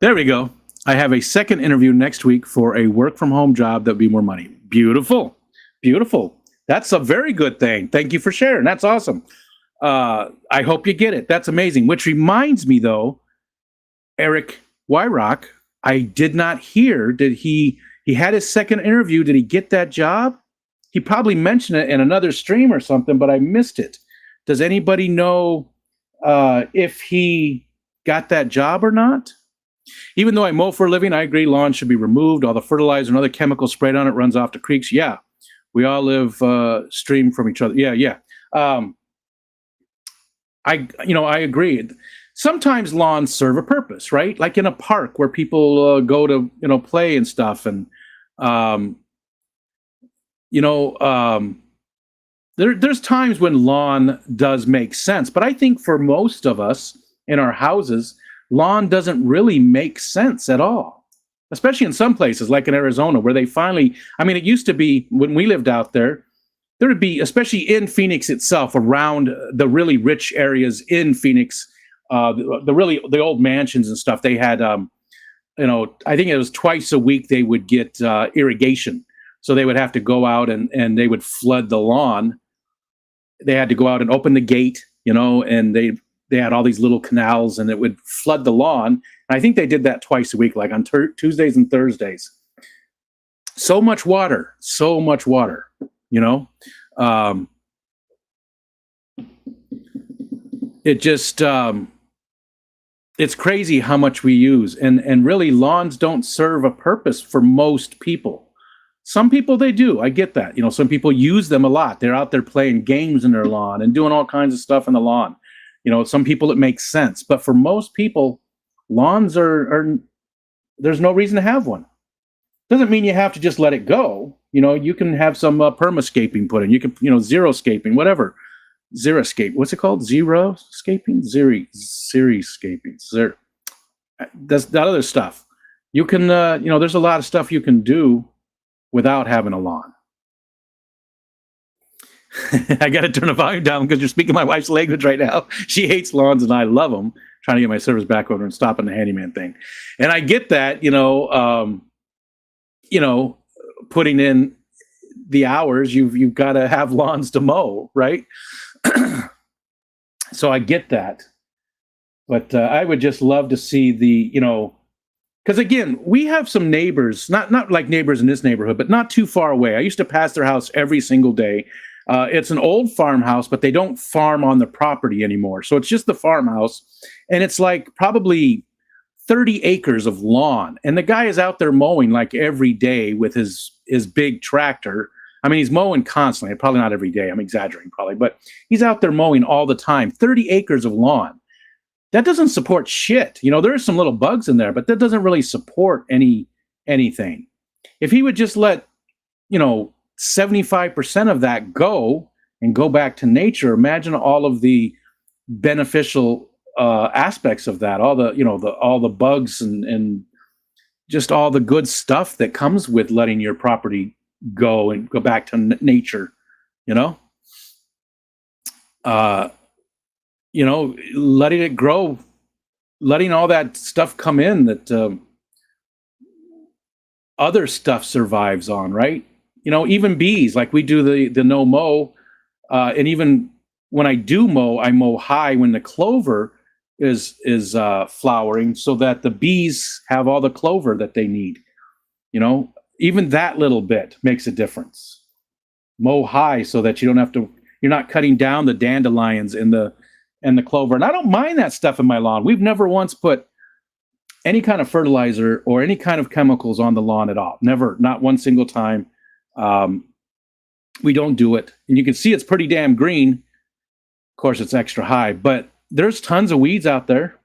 There we go. I have a second interview next week for a work from home job that'll be more money. Beautiful. Beautiful. That's a very good thing. Thank you for sharing. That's awesome. I hope you get it. That's amazing. Which reminds me, though, Eric Wyrock, I did not hear. Did he had his second interview? Did he get that job? He probably mentioned it in another stream or something, but I missed it. Does anybody know if he got that job or not? Even though I mow for a living, I agree lawns should be removed. All the fertilizer and other chemicals sprayed on it runs off to creeks. Yeah, we all live stream from each other. Yeah. I agree. Sometimes lawns serve a purpose, right? Like in a park where people go to play and stuff, and there's times when lawn does make sense. But I think for most of us in our houses, lawn doesn't really make sense at all, especially in some places like in Arizona where they finally, it used to be when we lived out there, there would be, especially in Phoenix itself, around the really rich areas in Phoenix, the old mansions and stuff, they had, I think it was twice a week they would get irrigation. So they would have to go out and they would flood the lawn. They had to go out and open the gate, and they had all these little canals and it would flood the lawn. And I think they did that twice a week, like on Tuesdays and Thursdays. So much water. It just, it's crazy how much we use. And really lawns don't serve a purpose for most people. Some people, they do. I get that. Some people use them a lot. They're out there playing games in their lawn and doing all kinds of stuff in the lawn. Some people it makes sense. But for most people, lawns are there's no reason to have one. Doesn't mean you have to just let it go. You can have some permascaping put in. You can, xeriscaping, whatever. Xeriscape. What's it called? Xeriscaping? Xeriscaping. That's that other stuff. You can, there's a lot of stuff you can do without having a lawn. I got to turn the volume down because you're speaking my wife's language right now. She hates lawns and I love them. Trying to get my service back over and stopping the handyman thing. And I get that, putting in the hours, you've got to have lawns to mow, right? So I get that. But I would just love to see because again, we have some neighbors, not like neighbors in this neighborhood, but not too far away. I used to pass their house every single day. It's an old farmhouse, but they don't farm on the property anymore. So it's just the farmhouse. And it's like probably 30 acres of lawn. And the guy is out there mowing like every day with his big tractor. He's mowing constantly. Probably not every day. I'm exaggerating probably. But he's out there mowing all the time. 30 acres of lawn. That doesn't support shit. There are some little bugs in there, but that doesn't really support anything. If he would just let, 75% of that go and go back to nature, imagine all of the beneficial aspects of that, all the bugs and just all the good stuff that comes with letting your property go and go back to nature, letting it grow, letting all that stuff come in that other stuff survives on, right? Even bees, like we do the no mow, and even when I do mow, I mow high when the clover is flowering so that the bees have all the clover that they need. You know, even that little bit makes a difference. Mow high so that you don't have to. You're not cutting down the dandelions and the clover. And I don't mind that stuff in my lawn. We've never once put any kind of fertilizer or any kind of chemicals on the lawn at all. Never, not one single time. We don't do it. And you can see it's pretty damn green. Of course, it's extra high, but there's tons of weeds out there.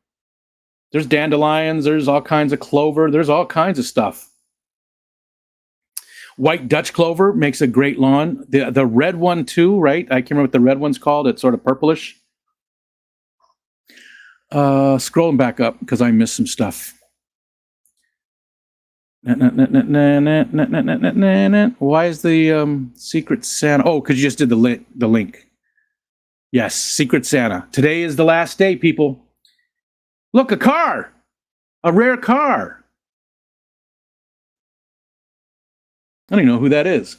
There's dandelions. There's all kinds of clover. There's all kinds of stuff. White Dutch clover makes a great lawn. The red one too, right? I can't remember what the red one's called. It's sort of purplish. Scrolling back up because I missed some stuff. Why is the Secret Santa? Oh, because you just did the link. Yes, Secret Santa. Today is the last day, people. Look, a car, a rare car. I don't even know who that is.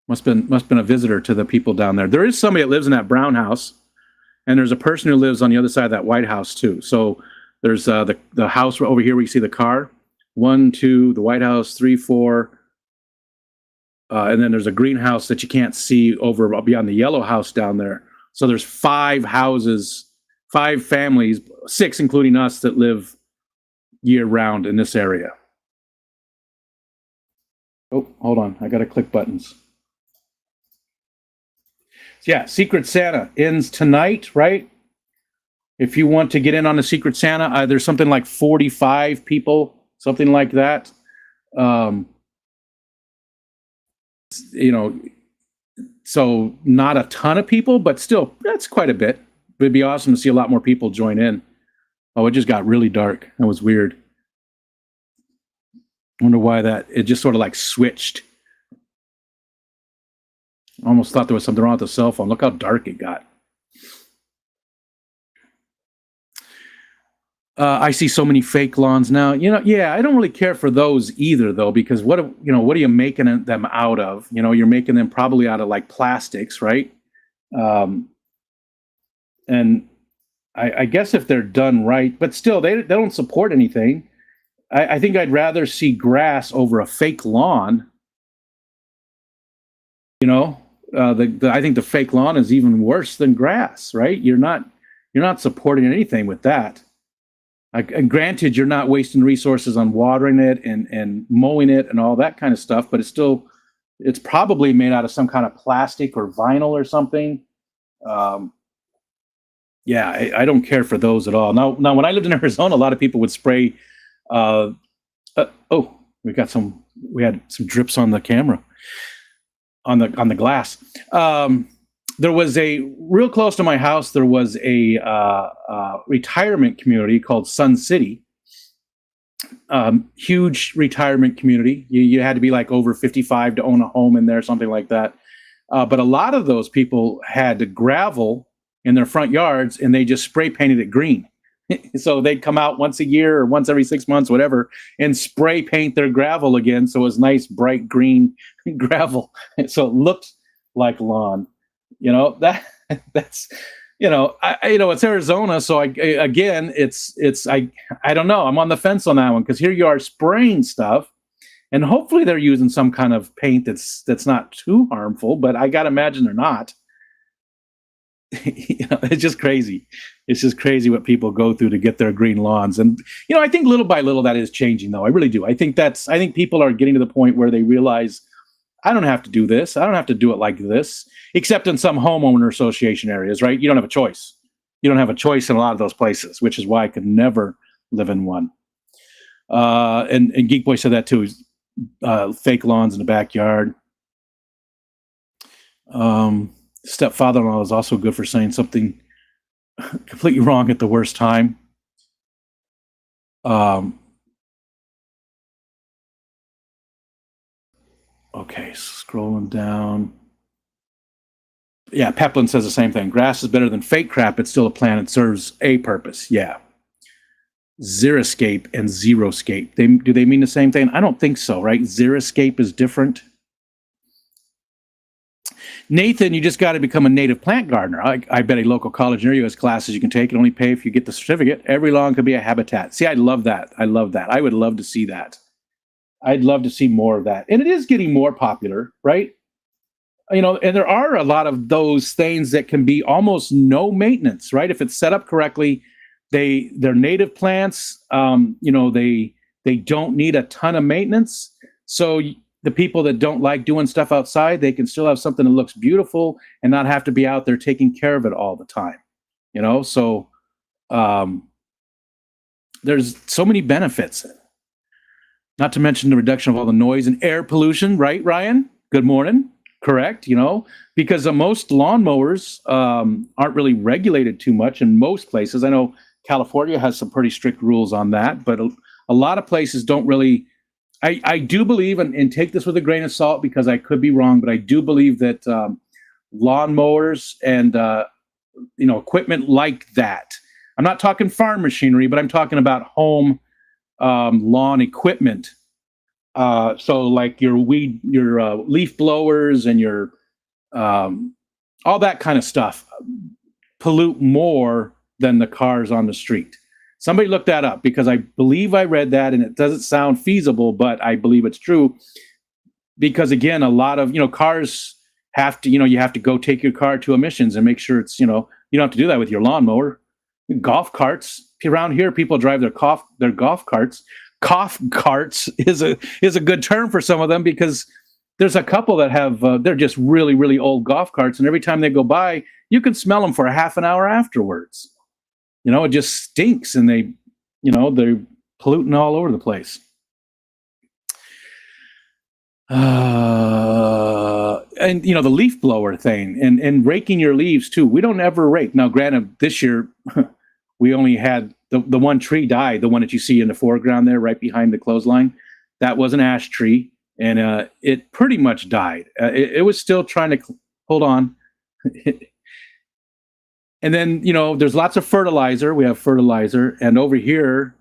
Must have been a visitor to the people down there. There is somebody that lives in that brown house, and there's a person who lives on the other side of that white house too. So there's the house over here where you see the car. 1, 2, the White House, 3, 4. And then there's a greenhouse that you can't see over beyond the yellow house down there. So there's 5 houses, 5 families, 6 including us, that live year round in this area. Oh, hold on. I got to click buttons. Yeah, Secret Santa ends tonight, right? If you want to get in on the Secret Santa, there's something like 45 people, something like that. So not a ton of people, but still, that's quite a bit. It'd be awesome to see a lot more people join in. Oh, it just got really dark. That was weird. I wonder why it just sort of like switched. I almost thought there was something wrong with the cell phone. Look how dark it got. I see so many fake lawns now. Yeah, I don't really care for those either, though, because what are you making them out of? You're making them probably out of like plastics, right? And I guess if they're done right, but still, they don't support anything. I think I'd rather see grass over a fake lawn. I think the fake lawn is even worse than grass, right? You're not supporting anything with that. And granted, you're not wasting resources on watering it and mowing it and all that kind of stuff, but it's probably made out of some kind of plastic or vinyl or something. Yeah, I don't care for those at all. Now, when I lived in Arizona, a lot of people would spray. We had some drips on the camera, on the glass. There was real close to my house. There was a retirement community called Sun City. Huge retirement community. You had to be like over 55 to own a home in there, something like that. But a lot of those people had gravel in their front yards, and they just spray painted it green. So they'd come out once a year or once every 6 months, whatever, and spray paint their gravel again. So it was nice, bright green gravel. So it looked like lawn. That's it's Arizona. So I don't know. I'm on the fence on that one, because here you are spraying stuff, and hopefully they're using some kind of paint that's not too harmful, but I got to imagine they're not. It's just crazy. It's just crazy what people go through to get their green lawns. And, I think little by little that is changing, though. I really do. I think people are getting to the point where they realize, I don't have to do this. I don't have to do it like this, except in some homeowner association areas, right? You don't have a choice. You don't have a choice in a lot of those places, which is why I could never live in one. And Geek Boy said that too. Fake lawns in the backyard. Stepfather-in-law is also good for saying something completely wrong at the worst time. Okay, scrolling down. Yeah, Peplin says the same thing. Grass is better than fake crap. It's still a plant. It serves a purpose. Yeah. Xeriscape and Zeroscape. Do they mean the same thing? I don't think so, right? Xeriscape is different. Nathan, you just got to become a native plant gardener. I bet a local college near you has classes you can take and only pay if you get the certificate. Every lawn could be a habitat. See, I love that. I love that. I would love to see that. I'd love to see more of that. And it is getting more popular, right? And there are a lot of those things that can be almost no maintenance, right? If it's set up correctly, they're native plants. They don't need a ton of maintenance. So the people that don't like doing stuff outside, they can still have something that looks beautiful and not have to be out there taking care of it all the time. So there's so many benefits. Not to mention the reduction of all the noise and air pollution, right, Ryan? Good morning. Correct, because most lawnmowers aren't really regulated too much in most places. I know California has some pretty strict rules on that, but a lot of places don't really. I do believe, and take this with a grain of salt because I could be wrong, but I do believe that lawnmowers and equipment like that. I'm not talking farm machinery, but I'm talking about home lawn equipment. So like your leaf blowers and your all that kind of stuff pollute more than the cars on the street. Somebody look that up because I believe I read that and it doesn't sound feasible, but I believe it's true. Because again, a lot of cars have to you have to go take your car to emissions and make sure it's you don't have to do that with your lawnmower. Golf carts around here, people drive their golf carts. Cough carts is a good term for some of them because there's a couple that have they're just really, really old golf carts, and every time they go by, you can smell them for a half an hour afterwards. It just stinks, and they're polluting all over the place. And the leaf blower thing and raking your leaves too. We don't ever rake. Now, granted, this year we only had the one tree died, the one that you see in the foreground there, right behind the clothesline. That was an ash tree, and it pretty much died. It was still trying to hold on. And then, there's lots of fertilizer. We have fertilizer. And over here,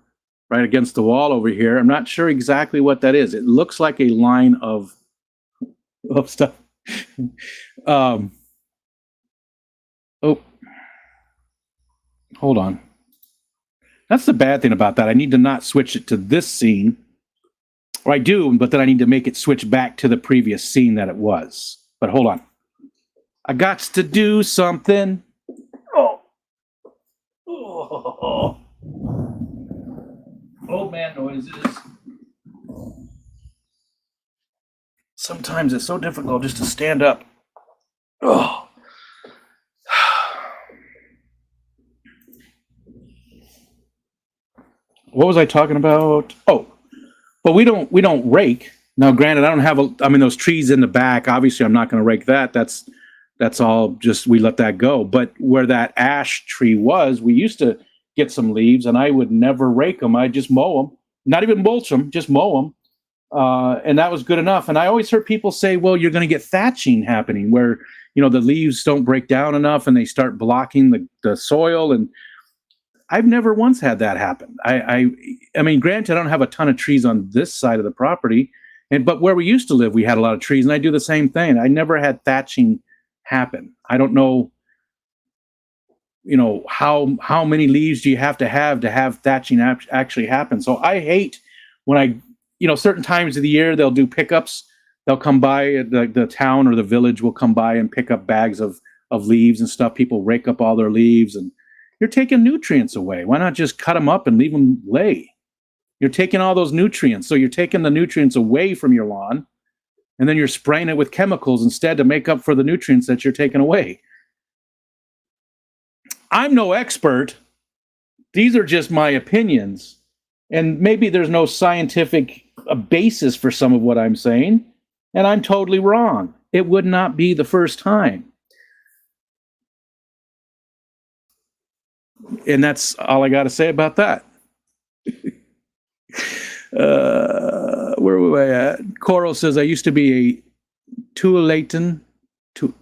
right against the wall over here, I'm not sure exactly what that is. It looks like a line of stuff. Oh, hold on. That's the bad thing about that. I need to not switch it to this scene. Or I do, but then I need to make it switch back to the previous scene that it was. But hold on. I got to do something. Old man noises. Sometimes it's so difficult just to stand up. Oh. What was I talking about? Oh, but we don't rake. Now, granted, I don't have those trees in the back. Obviously, I'm not going to rake that. That's all just we let that go. But where that ash tree was, we used to get some leaves, and I would never rake them. I'd just mow them, not even mulch them, just mow them. And that was good enough. And I always heard people say, well, you're going to get thatching happening where, the leaves don't break down enough and they start blocking the soil. And I've never once had that happen. I mean, granted, I don't have a ton of trees on this side of the property, but where we used to live, we had a lot of trees, and I do the same thing. I never had thatching happen. I don't know, how many leaves do you have to have thatching actually happen. So I hate when certain times of the year they'll do pickups. They'll come by, the town or the village will come by and pick up bags of leaves and stuff. People rake up all their leaves, and you're taking nutrients away. Why not just cut them up and leave them lay? You're taking all those nutrients. So you're taking the nutrients away from your lawn, and then you're spraying it with chemicals instead to make up for the nutrients that you're taking away. I'm no expert. These are just my opinions. And maybe there's no scientific basis for some of what I'm saying, and I'm totally wrong. It would not be the first time. And that's all I got to say about that. Where were I at? Coral says, I used to be a Tualatin.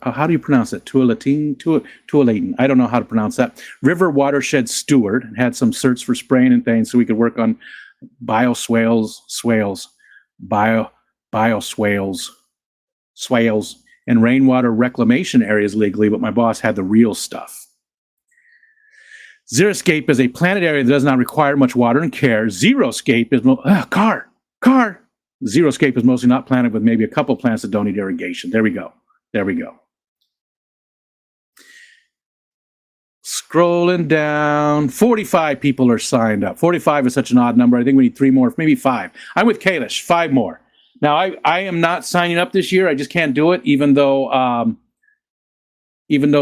How do you pronounce it? Tualatin. I don't know how to pronounce that. River watershed steward, and had some certs for spraying and things so we could work on bioswales, swales, and rainwater reclamation areas legally, but my boss had the real stuff. Xeriscape is a planted area that does not require much water and care. Xeriscape is car. Xeriscape is mostly not planted with maybe a couple plants that don't need irrigation. There we go. Scrolling down, 45 people are signed up. 45 is such an odd number. I think we need 3 more, maybe 5. I'm with Kalish, 5 more. Now, I am not signing up this year. I just can't do it, even though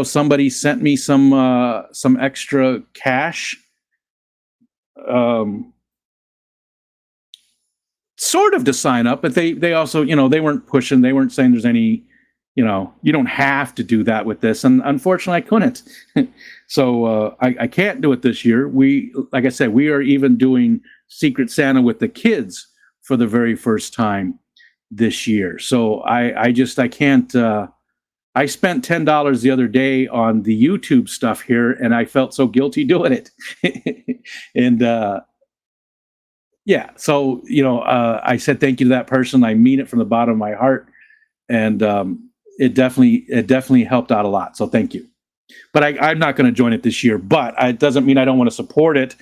somebody sent me some extra cash. Sort of to sign up, but they also, they weren't pushing. They weren't saying there's any, you don't have to do that with this. And unfortunately, I couldn't. So I can't do it this year. Like I said, we are even doing Secret Santa with the kids for the very first time this year. So I can't. I spent $10 the other day on the YouTube stuff here, and I felt so guilty doing it. And yeah, so I said thank you to that person. I mean it from the bottom of my heart, and it definitely helped out a lot. So thank you. But I'm not going to join it this year. But it doesn't mean I don't want to support it.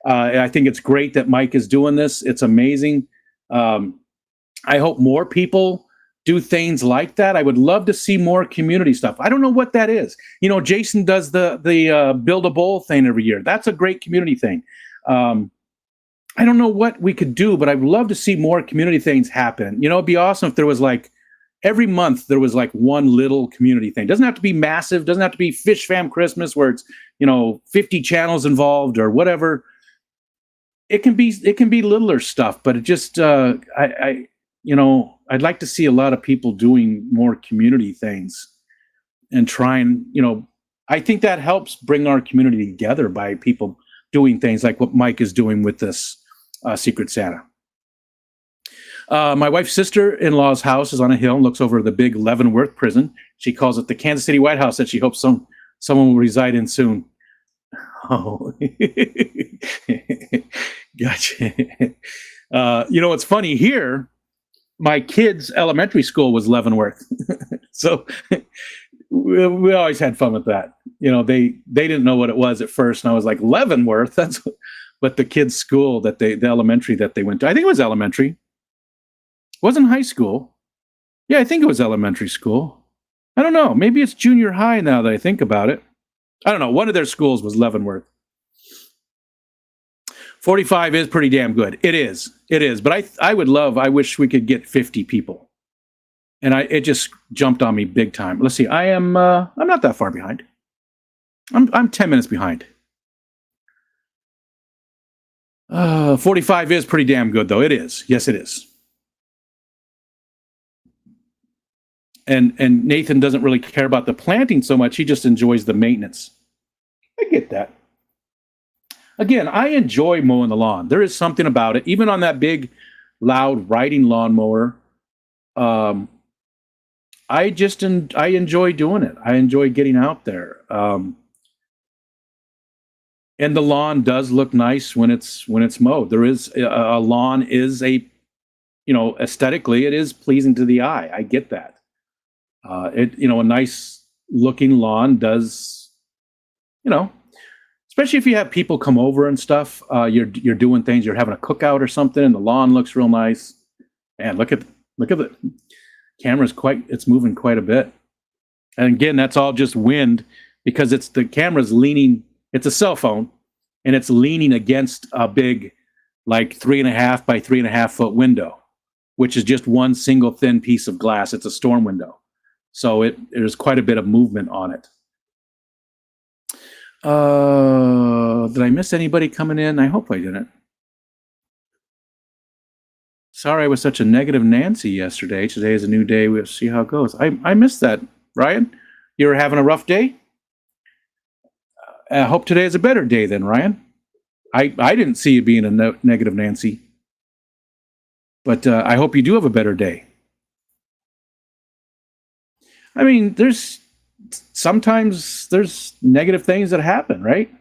I think it's great that Mike is doing this. It's amazing. I hope more people do things like that. I would love to see more community stuff. I don't know what that is. Jason does the Build a Bowl thing every year. That's a great community thing. I don't know what we could do, but I'd love to see more community things happen. It'd be awesome if there was every month there was one little community thing. Doesn't have to be massive. Doesn't have to be Fish Fam Christmas where it's 50 channels involved or whatever. It can be littler stuff, but it just I'd like to see a lot of people doing more community things and trying. I think that helps bring our community together by people doing things like what Mike is doing with this Secret Santa. My wife's sister-in-law's house is on a hill and looks over the big Leavenworth prison. She calls it the Kansas City White House that she hopes someone will reside in soon. Oh, gotcha. It's funny here. My kids' elementary school was Leavenworth, so we always had fun with that. They didn't know what it was at first, and I was like, Leavenworth. But the kids' school the elementary that they went to, I think it was elementary. It wasn't high school. Yeah, I think it was elementary school. I don't know. Maybe it's junior high now that I think about it. I don't know. One of their schools was Leavenworth. 45 is pretty damn good. It is. But I wish we could get 50 people. And it just jumped on me big time. Let's see. I'm not that far behind. I'm 10 minutes behind. 45 is pretty damn good, though. It is. Yes, it is. And Nathan doesn't really care about the planting so much. He just enjoys the maintenance. I get that. Again, I enjoy mowing the lawn. There is something about it. Even on that big, loud riding lawnmower, I enjoy doing it. I enjoy getting out there. And the lawn does look nice when it's mowed. There is a lawn is aesthetically it is pleasing to the eye. I get that. A nice looking lawn does, especially if you have people come over and stuff. You're doing things. You're having a cookout or something, and the lawn looks real nice. And look at the camera's it's moving quite a bit. And again, that's all just wind because the camera's leaning. It's a cell phone, and it's leaning against a big, 3.5 by 3.5 foot window, which is just one single thin piece of glass. It's a storm window. So there's quite a bit of movement on it. Did I miss anybody coming in? I hope I didn't. Sorry I was such a negative Nancy yesterday. Today is a new day. We'll see how it goes. I missed that. Ryan, you were having a rough day? I hope today is a better day then, Ryan. I didn't see you being a negative Nancy. But I hope you do have a better day. I mean, sometimes there's negative things that happen, right?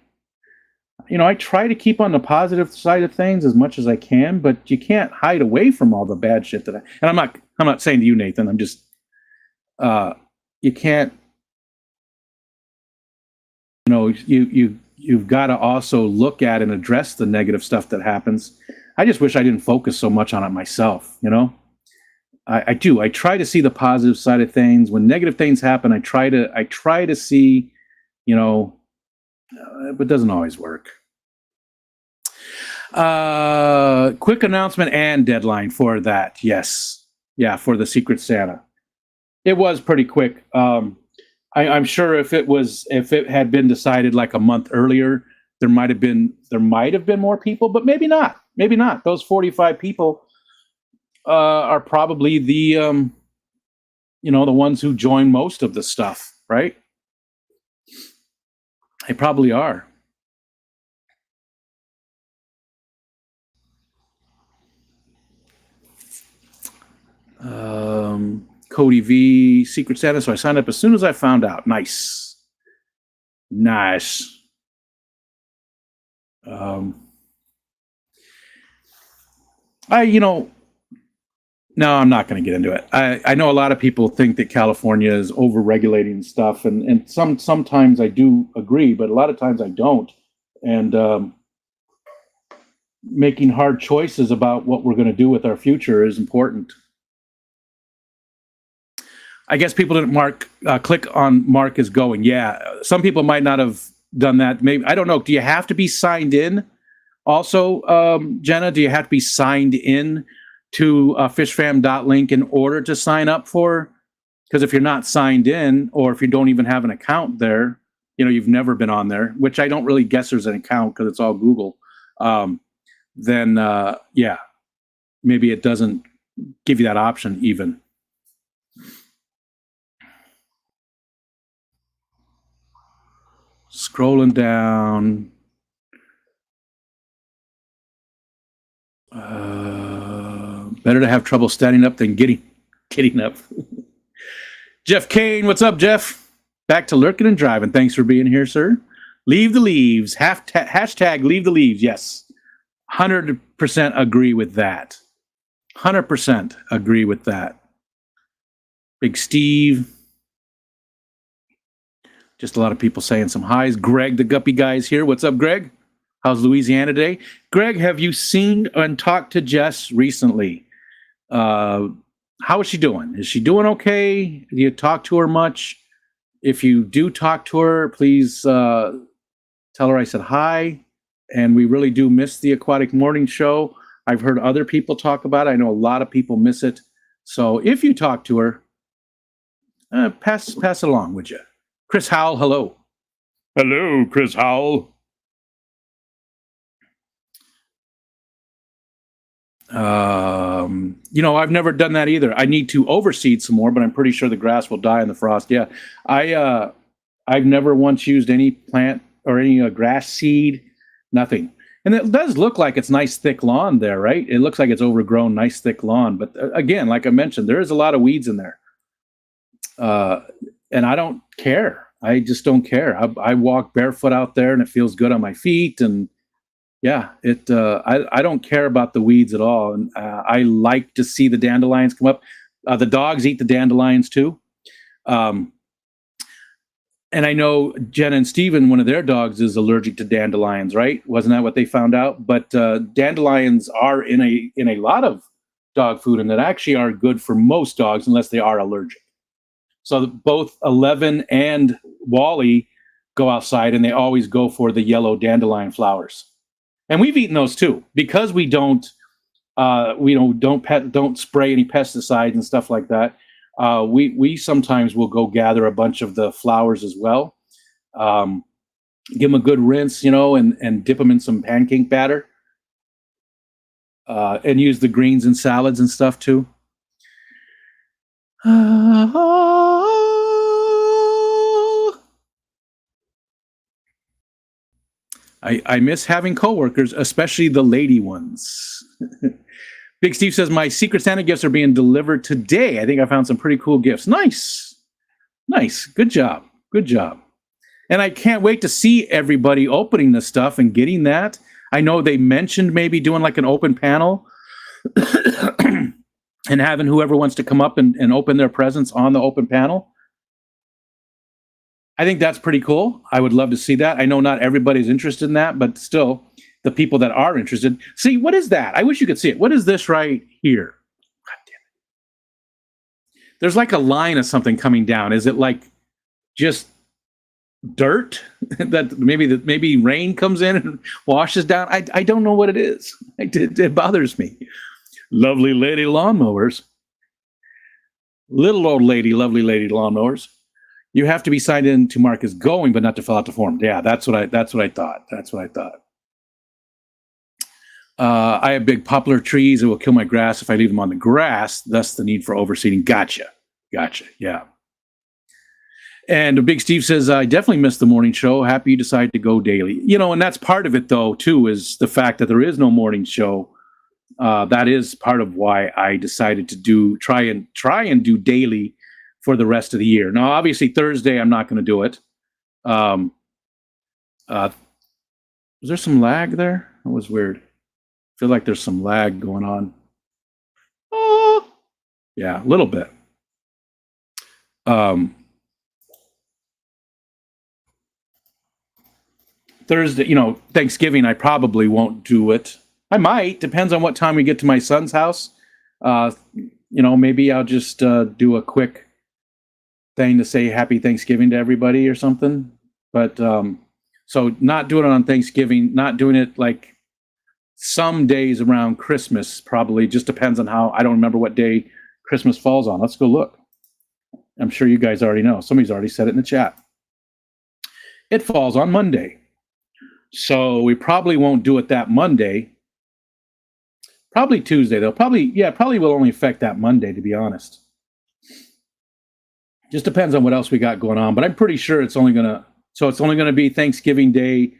I try to keep on the positive side of things as much as I can, but you can't hide away from all the bad shit and I'm not saying to you, Nathan, I'm just, you can't, you've got to also look at and address the negative stuff that happens. I just wish I didn't focus so much on it myself. I do. I try to see the positive side of things. When negative things happen, I try to see, but it doesn't always work. Quick announcement and deadline for that. Yes. Yeah, for the Secret Santa. It was pretty quick. I'm sure if it had been decided like a month earlier, there might have been more people, but maybe not. Maybe not. Those 45 people are probably the the ones who join most of the stuff, right? They probably are. Cody V, Secret Santa. So I signed up as soon as I found out. Nice. No, I'm not going to get into it. I know a lot of people think that California is over-regulating stuff, and sometimes I do agree, but a lot of times I don't. And making hard choices about what we're going to do with our future is important. I guess people didn't click on Mark is going. Yeah, some people might not have done that. Maybe, I don't know. Do you have to be signed in? Also, Jenna, do you have to be signed in to fishfam.link in order to sign up for? Because if you're not signed in, or if you don't even have an account there, you've never been on there, which I don't really guess there's an account because it's all Google. Then yeah, maybe it doesn't give you that option even. Scrolling down. Better to have trouble standing up than getting up. Jeff Kane, what's up, Jeff? Back to lurking and driving. Thanks for being here, sir. Leave the leaves. Hashtag leave the leaves. Yes. 100% agree with that. 100% agree with that. Big Steve. Just a lot of people saying some highs. Greg, the Guppy guy, is here. What's up, Greg? How's Louisiana today? Greg, have you seen and talked to Jess recently? How is she doing? Is she doing okay? Do you talk to her much? If you do talk to her, please tell her I said hi. And we really do miss the Aquatic Morning Show. I've heard other people talk about it. I know a lot of people miss it. So if you talk to her, pass it along, would you? Chris Howell, hello. Hello, Chris Howell. I've never done that either. I need to overseed some more, but I'm pretty sure the grass will die in the frost. Yeah, I've never once used any plant or any grass seed, nothing. And it does look like it's nice thick lawn there, right? It looks like it's overgrown, nice thick lawn. But again, like I mentioned, there is a lot of weeds in there. And I don't care. I just don't care. I walk barefoot out there and it feels good on my feet. And yeah, I don't care about the weeds at all. And I like to see the dandelions come up. The dogs eat the dandelions too. And I know Jen and Steven, one of their dogs, is allergic to dandelions, right? Wasn't that what they found out? But dandelions are in a lot of dog food, and that actually are good for most dogs unless they are allergic. So both 11 and Wally go outside, and they always go for the yellow dandelion flowers. And we've eaten those too, because we don't spray any pesticides and stuff like that. We sometimes will go gather a bunch of the flowers as well, give them a good rinse, and dip them in some pancake batter, and use the greens in salads and stuff too. I miss having coworkers, especially the lady ones. Big Steve says, my Secret Santa gifts are being delivered today. I think I found some pretty cool gifts. Nice. Good job. And I can't wait to see everybody opening this stuff and getting that. I know they mentioned maybe doing like an open panel and having whoever wants to come up and open their presents on the open panel. I think that's pretty cool. I would love to see that. I know not everybody's interested in that, but still, the people that are interested. See, what is that? I wish you could see it. What is this right here? God damn it. There's like a line of something coming down. Is it like just dirt that maybe rain comes in and washes down? I don't know what it is. It bothers me. Lovely lady lawnmowers. Little old lady, lovely lady lawnmowers. You have to be signed in to mark as going, but not to fill out the form. Yeah, that's what I thought. That's what I thought. I have big poplar trees. It will kill my grass if I leave them on the grass. Thus, the need for overseeding. Gotcha. Yeah. And Big Steve says, I definitely missed the morning show. Happy you decided to go daily. And that's part of it, though, too, is the fact that there is no morning show. That is part of why I decided to try and do daily for the rest of the year. Now, obviously, Thursday, I'm not going to do it. Was there some lag there? That was weird. I feel like there's some lag going on. Oh, yeah, a little bit. Thursday, Thanksgiving, I probably won't do it. I might. Depends on what time we get to my son's house. Maybe I'll just do a quick thing to say Happy Thanksgiving to everybody or something. But so not doing it on Thanksgiving, not doing it like some days around Christmas, probably just depends on how. I don't remember what day Christmas falls on. Let's go look. I'm sure you guys already know. Somebody's already said it in the chat. It falls on Monday. So we probably won't do it that Monday. Probably Tuesday, though. Probably will only affect that Monday, to be honest. Just depends on what else we got going on. But I'm pretty sure it's only going to be Thanksgiving Day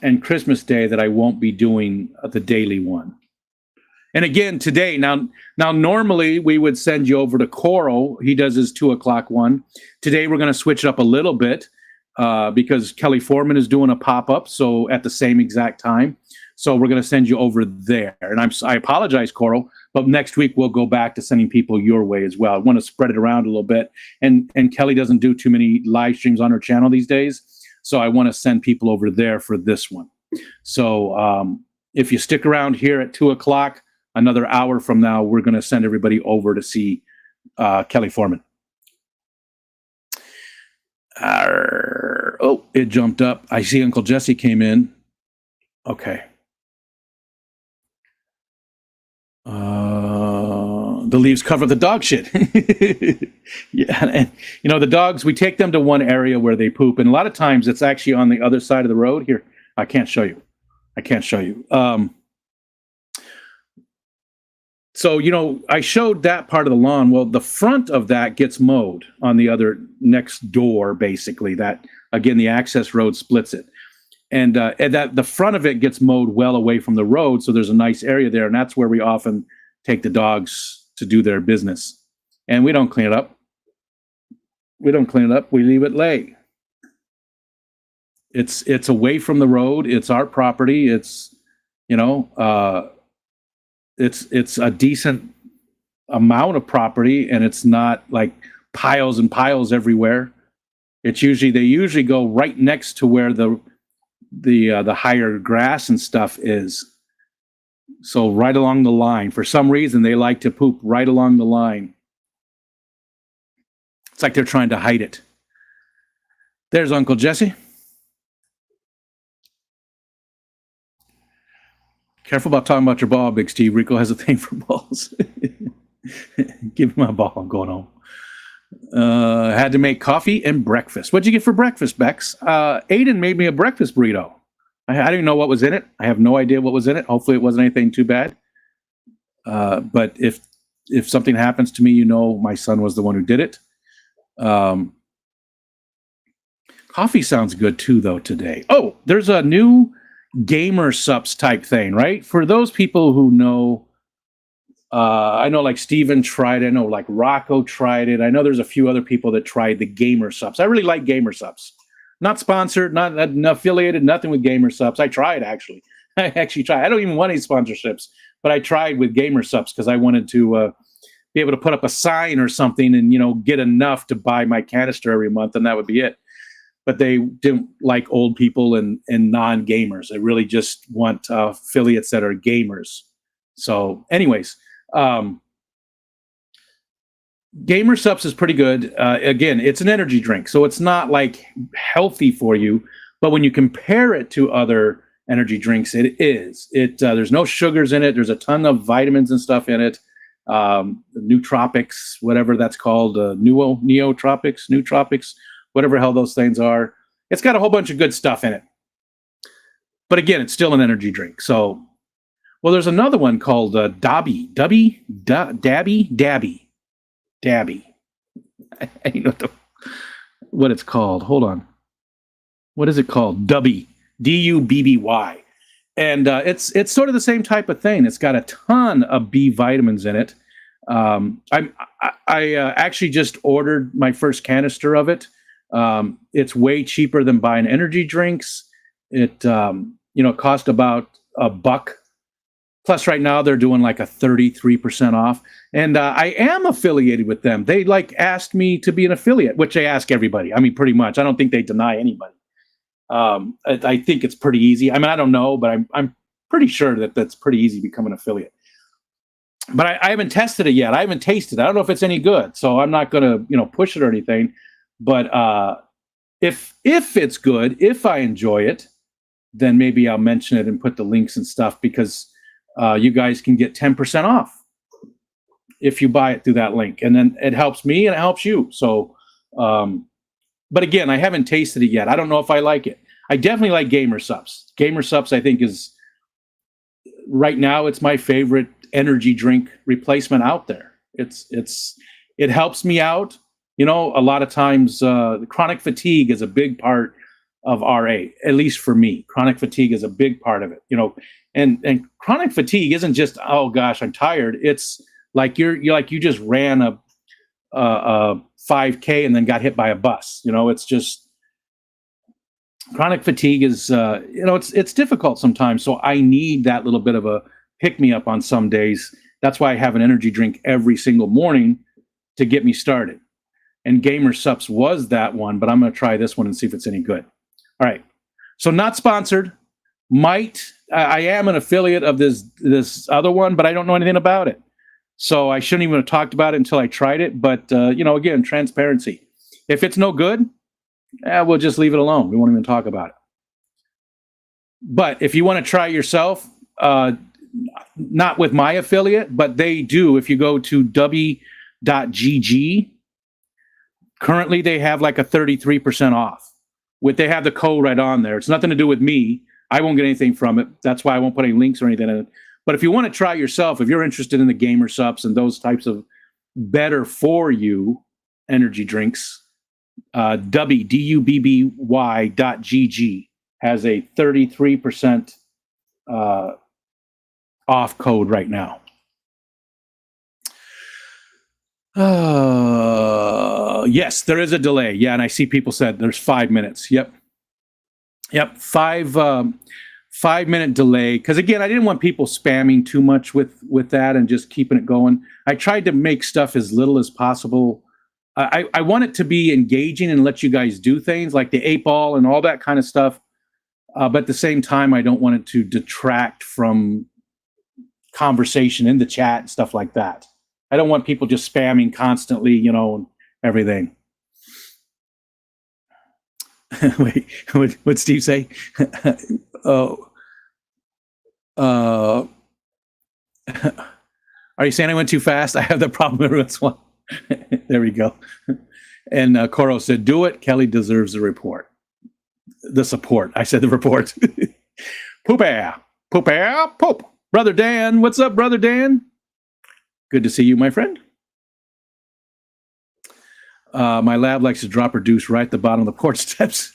and Christmas Day that I won't be doing the daily one. And again, today, now normally we would send you over to Coral. He does his 2:00 one. Today we're going to switch it up a little bit because Kelly Foreman is doing a pop-up, so at the same exact time. So we're going to send you over there. And I apologize, Coral, but next week we'll go back to sending people your way as well. I want to spread it around a little bit. And Kelly doesn't do too many live streams on her channel these days, so I want to send people over there for this one. So if you stick around here at 2:00, another hour from now, we're going to send everybody over to see Kelly Foreman. It jumped up. I see Uncle Jesse came in. Okay. The leaves cover the dog shit. Yeah, and the dogs, we take them to one area where they poop, and a lot of times it's actually on the other side of the road. Here, I can't show you. So, I showed that part of the lawn. Well, the front of that gets mowed on the other next door, basically. That, again, the access road splits it. And that the front of it gets mowed well away from the road, so there's a nice area there, and that's where we often take the dogs to do their business. And we don't clean it up. We leave it lay. It's away from the road. It's our property. It's it's a decent amount of property, and it's not like piles and piles everywhere. They usually go right next to where the higher grass and stuff is. So right along the line. For some reason, they like to poop right along the line. It's like they're trying to hide it. There's Uncle Jesse. Careful about talking about your ball, Big Steve. Rico has a thing for balls. Give me my ball. I'm going home. Had to make coffee and breakfast. What'd you get for breakfast, Bex? Aiden made me a breakfast burrito. I didn't even know what was in it. I have no idea what was in it. Hopefully it wasn't anything too bad. But if something happens to me, my son was the one who did it. Coffee sounds good too, though, today. Oh, there's a new gamer sups type thing, right? For those people who know, I know like Steven tried it. I know like Rocco tried it. I know there's a few other people that tried the gamer sups. I really like gamer sups. Not sponsored, not affiliated, nothing with gamer sups. I tried, actually. I actually tried. I don't even want any sponsorships, but I tried with gamer sups because I wanted to be able to put up a sign or something and, get enough to buy my canister every month, and that would be it. but they didn't like old people and non-gamers. They really just want affiliates that are gamers. So, anyways, Gamer Subs is pretty good. Again, it's an energy drink, so it's not like healthy for you. But when you compare it to other energy drinks, it is. There's no sugars in it. There's a ton of vitamins and stuff in it. Nootropics, whatever that's called, nootropics, whatever hell those things are. It's got a whole bunch of good stuff in it. But again, it's still an energy drink. So, well, there's another one called Dabby. I don't know what it's called. Hold on. What is it called? Dubby. Dubby. And it's sort of the same type of thing. It's got a ton of B vitamins in it. I actually just ordered my first canister of it. It's way cheaper than buying energy drinks. It cost about $1. Plus, right now they're doing like a 33% off, and I am affiliated with them. They asked me to be an affiliate, which they ask everybody. I mean, pretty much. I don't think they deny anybody. I think it's pretty easy. I mean, I don't know, but I'm pretty sure that's pretty easy to become an affiliate. But I haven't tested it yet. I haven't tasted it. I don't know if it's any good, so I'm not going to push it or anything. But if it's good, if I enjoy it, then maybe I'll mention it and put the links and stuff, because you guys can get 10% off if you buy it through that link. And then it helps me and it helps you. So, but again, I haven't tasted it yet. I don't know if I like it. I definitely like Gamer Subs. Gamer Subs, I think, is right now, it's my favorite energy drink replacement out there. It helps me out. A lot of times chronic fatigue is a big part of RA, at least for me. Chronic fatigue is a big part of it. And chronic fatigue isn't just, oh gosh, I'm tired. It's like you're like you just ran a 5K and then got hit by a bus. It's just chronic fatigue is it's difficult sometimes. So I need that little bit of a pick me up on some days. That's why I have an energy drink every single morning to get me started. And Gamer Subs was that one, but I'm going to try this one and see if it's any good. All right. So not sponsored. I am an affiliate of this other one, but I don't know anything about it. So I shouldn't even have talked about it until I tried it. But, again, transparency. If it's no good, we'll just leave it alone. We won't even talk about it. But if you want to try yourself, not with my affiliate, but they do. If you go to w.gg, currently they have like a 33% off. They have the code right on there. It's nothing to do with me. I won't get anything from it. That's why I won't put any links or anything in it. But if you want to try yourself, if you're interested in the Gamer Subs and those types of better for you energy drinks, dubby.gg has a 33% off code right now. Yes, there is a delay. Yeah, and I see people said there's 5 minutes. Yep. 5-minute delay. Because again, I didn't want people spamming too much with that and just keeping it going. I tried to make stuff as little as possible. I want it to be engaging and let you guys do things like the 8-ball and all that kind of stuff. But at the same time, I don't want it to detract from conversation in the chat and stuff like that. I don't want people just spamming constantly, and everything. Wait, what'd Steve say? Are you saying I went too fast? I have the problem with this one. There we go. And Coro said, do it. Kelly deserves the report. The support. I said the report. Poop. Brother Dan. What's up, Brother Dan? Good to see you, my friend. My lab likes to drop her deuce right at the bottom of the porch steps.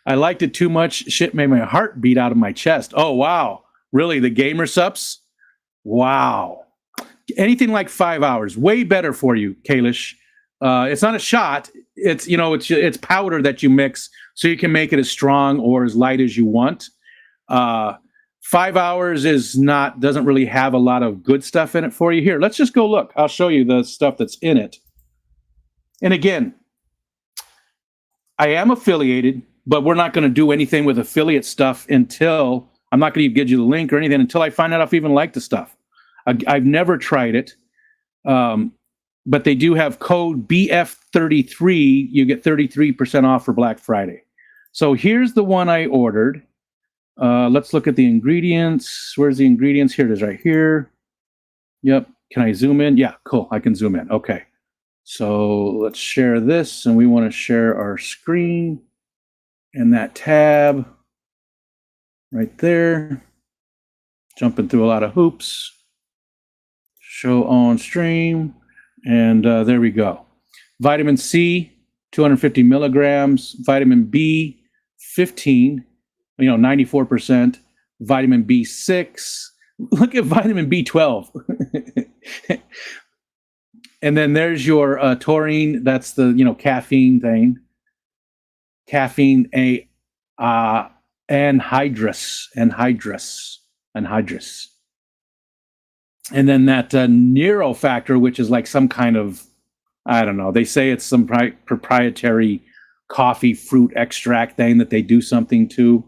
I liked it too much. Shit made my heart beat out of my chest. Oh, wow. Really? The Gamer Subs? Wow. Anything like 5 hours. Way better for you, Kalish. It's not a shot. It's powder that you mix so you can make it as strong or as light as you want. 5 hours doesn't really have a lot of good stuff in it for you. Here, let's just go look. I'll show you the stuff that's in it. And again, I am affiliated, but we're not going to do anything with affiliate stuff until I'm not going to give you the link or anything until I find out if I even like the stuff. I've never tried it. But they do have code BF33. You get 33% off for Black Friday. So here's the one I ordered. Let's look at the ingredients. Where's the ingredients? Here it is right here. Yep. Can I zoom in? Yeah, cool. I can zoom in. Okay. So let's share this, and we want to share our screen and that tab right there. Jumping through a lot of hoops. Show on stream. And there we go. Vitamin C, 250 milligrams. Vitamin B, 15, 94%. Vitamin B6. Look at vitamin B12. And then there's your taurine. That's the, caffeine thing. Caffeine, anhydrous. And then that neurofactor, which is like some kind of, I don't know, they say it's some proprietary coffee fruit extract thing that they do something to.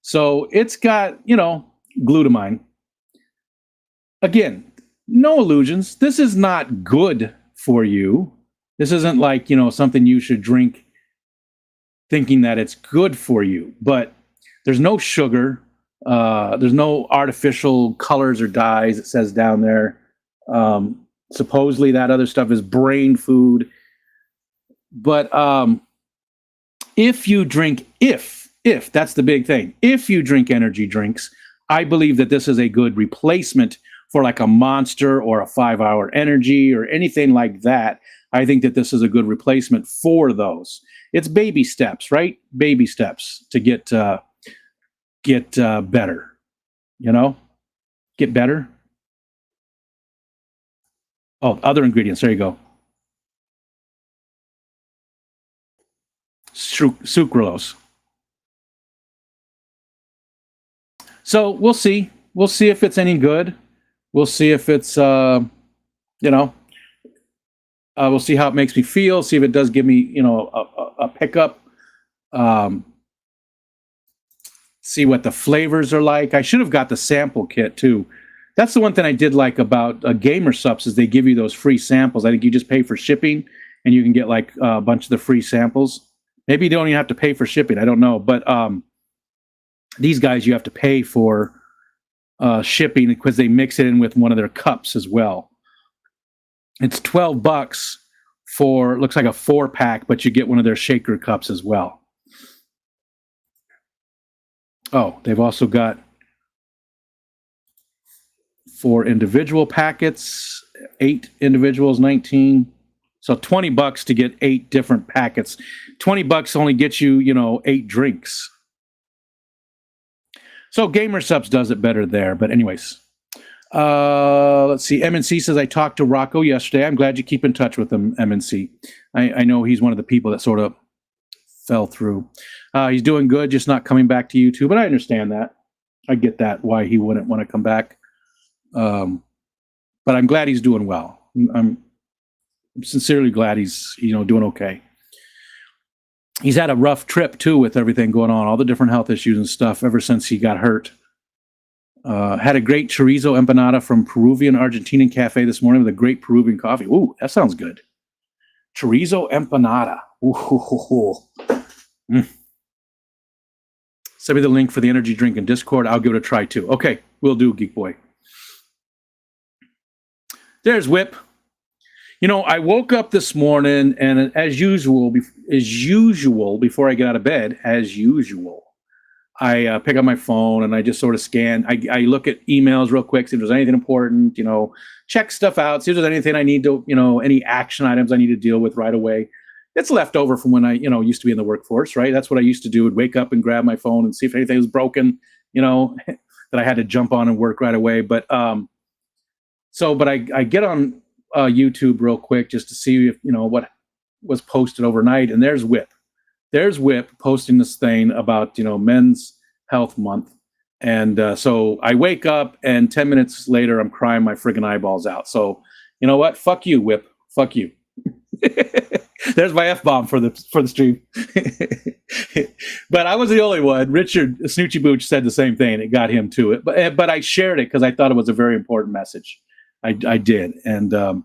So it's got, glutamine. Again, no illusions. This is not good for you. This isn't like, something you should drink thinking that it's good for you. But there's no sugar. There's no artificial colors or dyes, it says down there. Supposedly that other stuff is brain food. But if you drink, if that's the big thing, if you drink energy drinks, I believe that this is a good replacement for like a Monster or a 5-Hour Energy or anything like that. I think that this is a good replacement for those. It's baby steps, right? Baby steps to get better, get better. Oh, other ingredients. There you go. Sucralose. So we'll see. We'll see if it's any good. We'll see if it's, we'll see how it makes me feel. See if it does give me, a pickup. See what the flavors are like. I should have got the sample kit too. That's the one thing I did like about Gamer Subs is they give you those free samples. I think you just pay for shipping and you can get like a bunch of the free samples. Maybe you don't even have to pay for shipping. I don't know. But these guys, you have to pay for shipping because they mix it in with one of their cups as well. It's $12 for, looks like a 4-pack, but you get one of their shaker cups as well. Oh, they've also got 4 individual packets, 8 individuals, 19. So $20 to get 8 different packets. $20 only gets you, 8 drinks. So Gamer Subs does it better there. But anyways, let's see. MNC says, I talked to Rocco yesterday. I'm glad you keep in touch with him, MNC. I know he's one of the people that sort of fell through. He's doing good, just not coming back to YouTube. But I understand that. I get that, why he wouldn't want to come back. But I'm glad he's doing well. I'm sincerely glad he's, doing okay. He's had a rough trip, too, with everything going on, all the different health issues and stuff ever since he got hurt. Had a great chorizo empanada from Peruvian Argentinian cafe this morning with a great Peruvian coffee. Ooh, that sounds good. Chorizo empanada. Ooh. Send me the link for the energy drink in Discord. I'll give it a try, too. Okay, will do, Geek Boy. There's Whip. I woke up this morning, and as usual, before I get out of bed, as usual, I pick up my phone and I just sort of scan. I look at emails real quick, see if there's anything important, check stuff out, see if there's anything I need to, any action items I need to deal with right away. It's left over from when I, used to be in the workforce, right? That's what I used to do, would wake up and grab my phone and see if anything was broken, that I had to jump on and work right away. But I get on YouTube real quick just to see if, what was posted overnight. And there's Whip. There's Whip posting this thing about, Men's Health Month. And so I wake up and 10 minutes later, I'm crying my friggin' eyeballs out. So you know what? Fuck you, Whip. Fuck you. There's my F-bomb for the stream. But I was the only one. Richard Snoochie Booch said the same thing. It got him to it. But I shared it because I thought it was a very important message. I did. And, a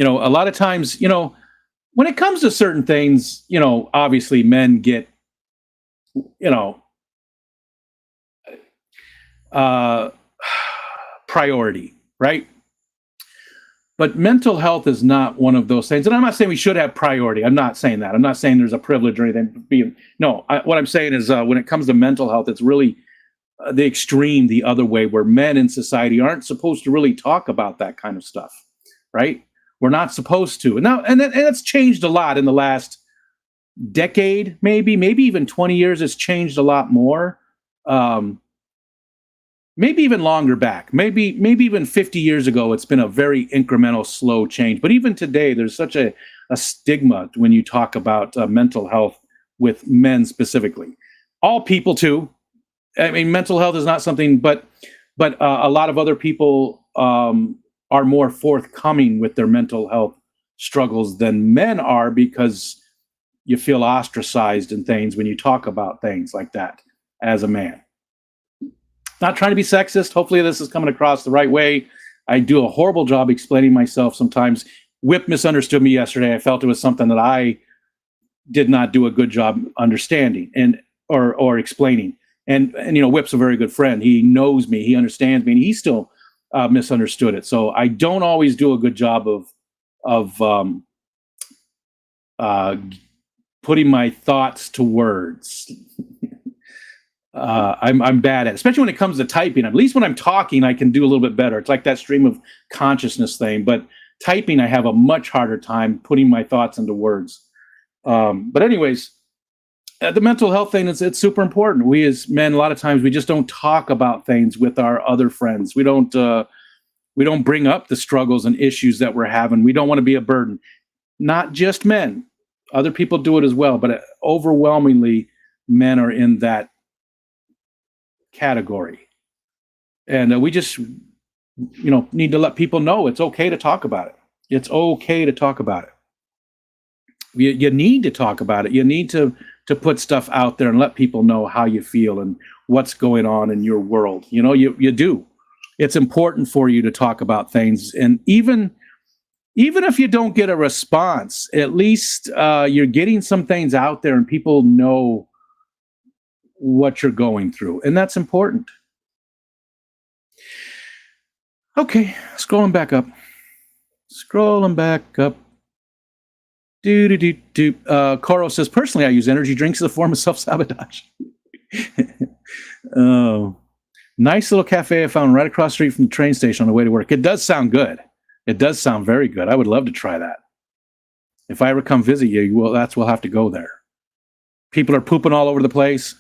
lot of times, when it comes to certain things, obviously men get, priority, right? But mental health is not one of those things. And I'm not saying we should have priority. I'm not saying that. I'm not saying there's a privilege or anything. What I'm saying is when it comes to mental health, it's really the extreme the other way, where men in society aren't supposed to really talk about that kind of stuff, right? We're not supposed to. And it's changed a lot in the last decade, maybe even 20 years. It's changed a lot more. Maybe even longer back, maybe even 50 years ago, it's been a very incremental, slow change. But even today, there's such a stigma when you talk about mental health with men specifically. All people too. I mean, mental health is not something, but a lot of other people are more forthcoming with their mental health struggles than men are, because you feel ostracized and things when you talk about things like that as a man. Not trying to be sexist. Hopefully this is coming across the right way. I do a horrible job explaining myself sometimes. Whip misunderstood me yesterday. I felt it was something that I did not do a good job understanding or explaining. And Whip's a very good friend. He knows me. He understands me. And he still misunderstood it. So I don't always do a good job of putting my thoughts to words. I'm bad at it, especially when it comes to typing. At least when I'm talking, I can do a little bit better. It's like that stream of consciousness thing. But typing, I have a much harder time putting my thoughts into words. But anyways, the mental health thing it's super important. We as men, a lot of times, we just don't talk about things with our other friends. We don't bring up the struggles and issues that we're having. We don't want to be a burden. Not just men. Other people do it as well. But overwhelmingly, men are in that category, and we just need to let people know it's okay to talk about it. It's okay to talk about it. You need to talk about it. You need to put stuff out there and let people know how you feel and what's going on in your world. You do. It's important for you to talk about things, and even if you don't get a response, at least you're getting some things out there and people know what you're going through, and that's important. Okay, scrolling back up. Coro says, personally, I use energy drinks as a form of self-sabotage. Oh, nice little cafe I found right across the street from the train station on the way to work. It does sound good. It does sound very good. I would love to try that. If I ever come visit you, we'll have to go there. People are pooping all over the place.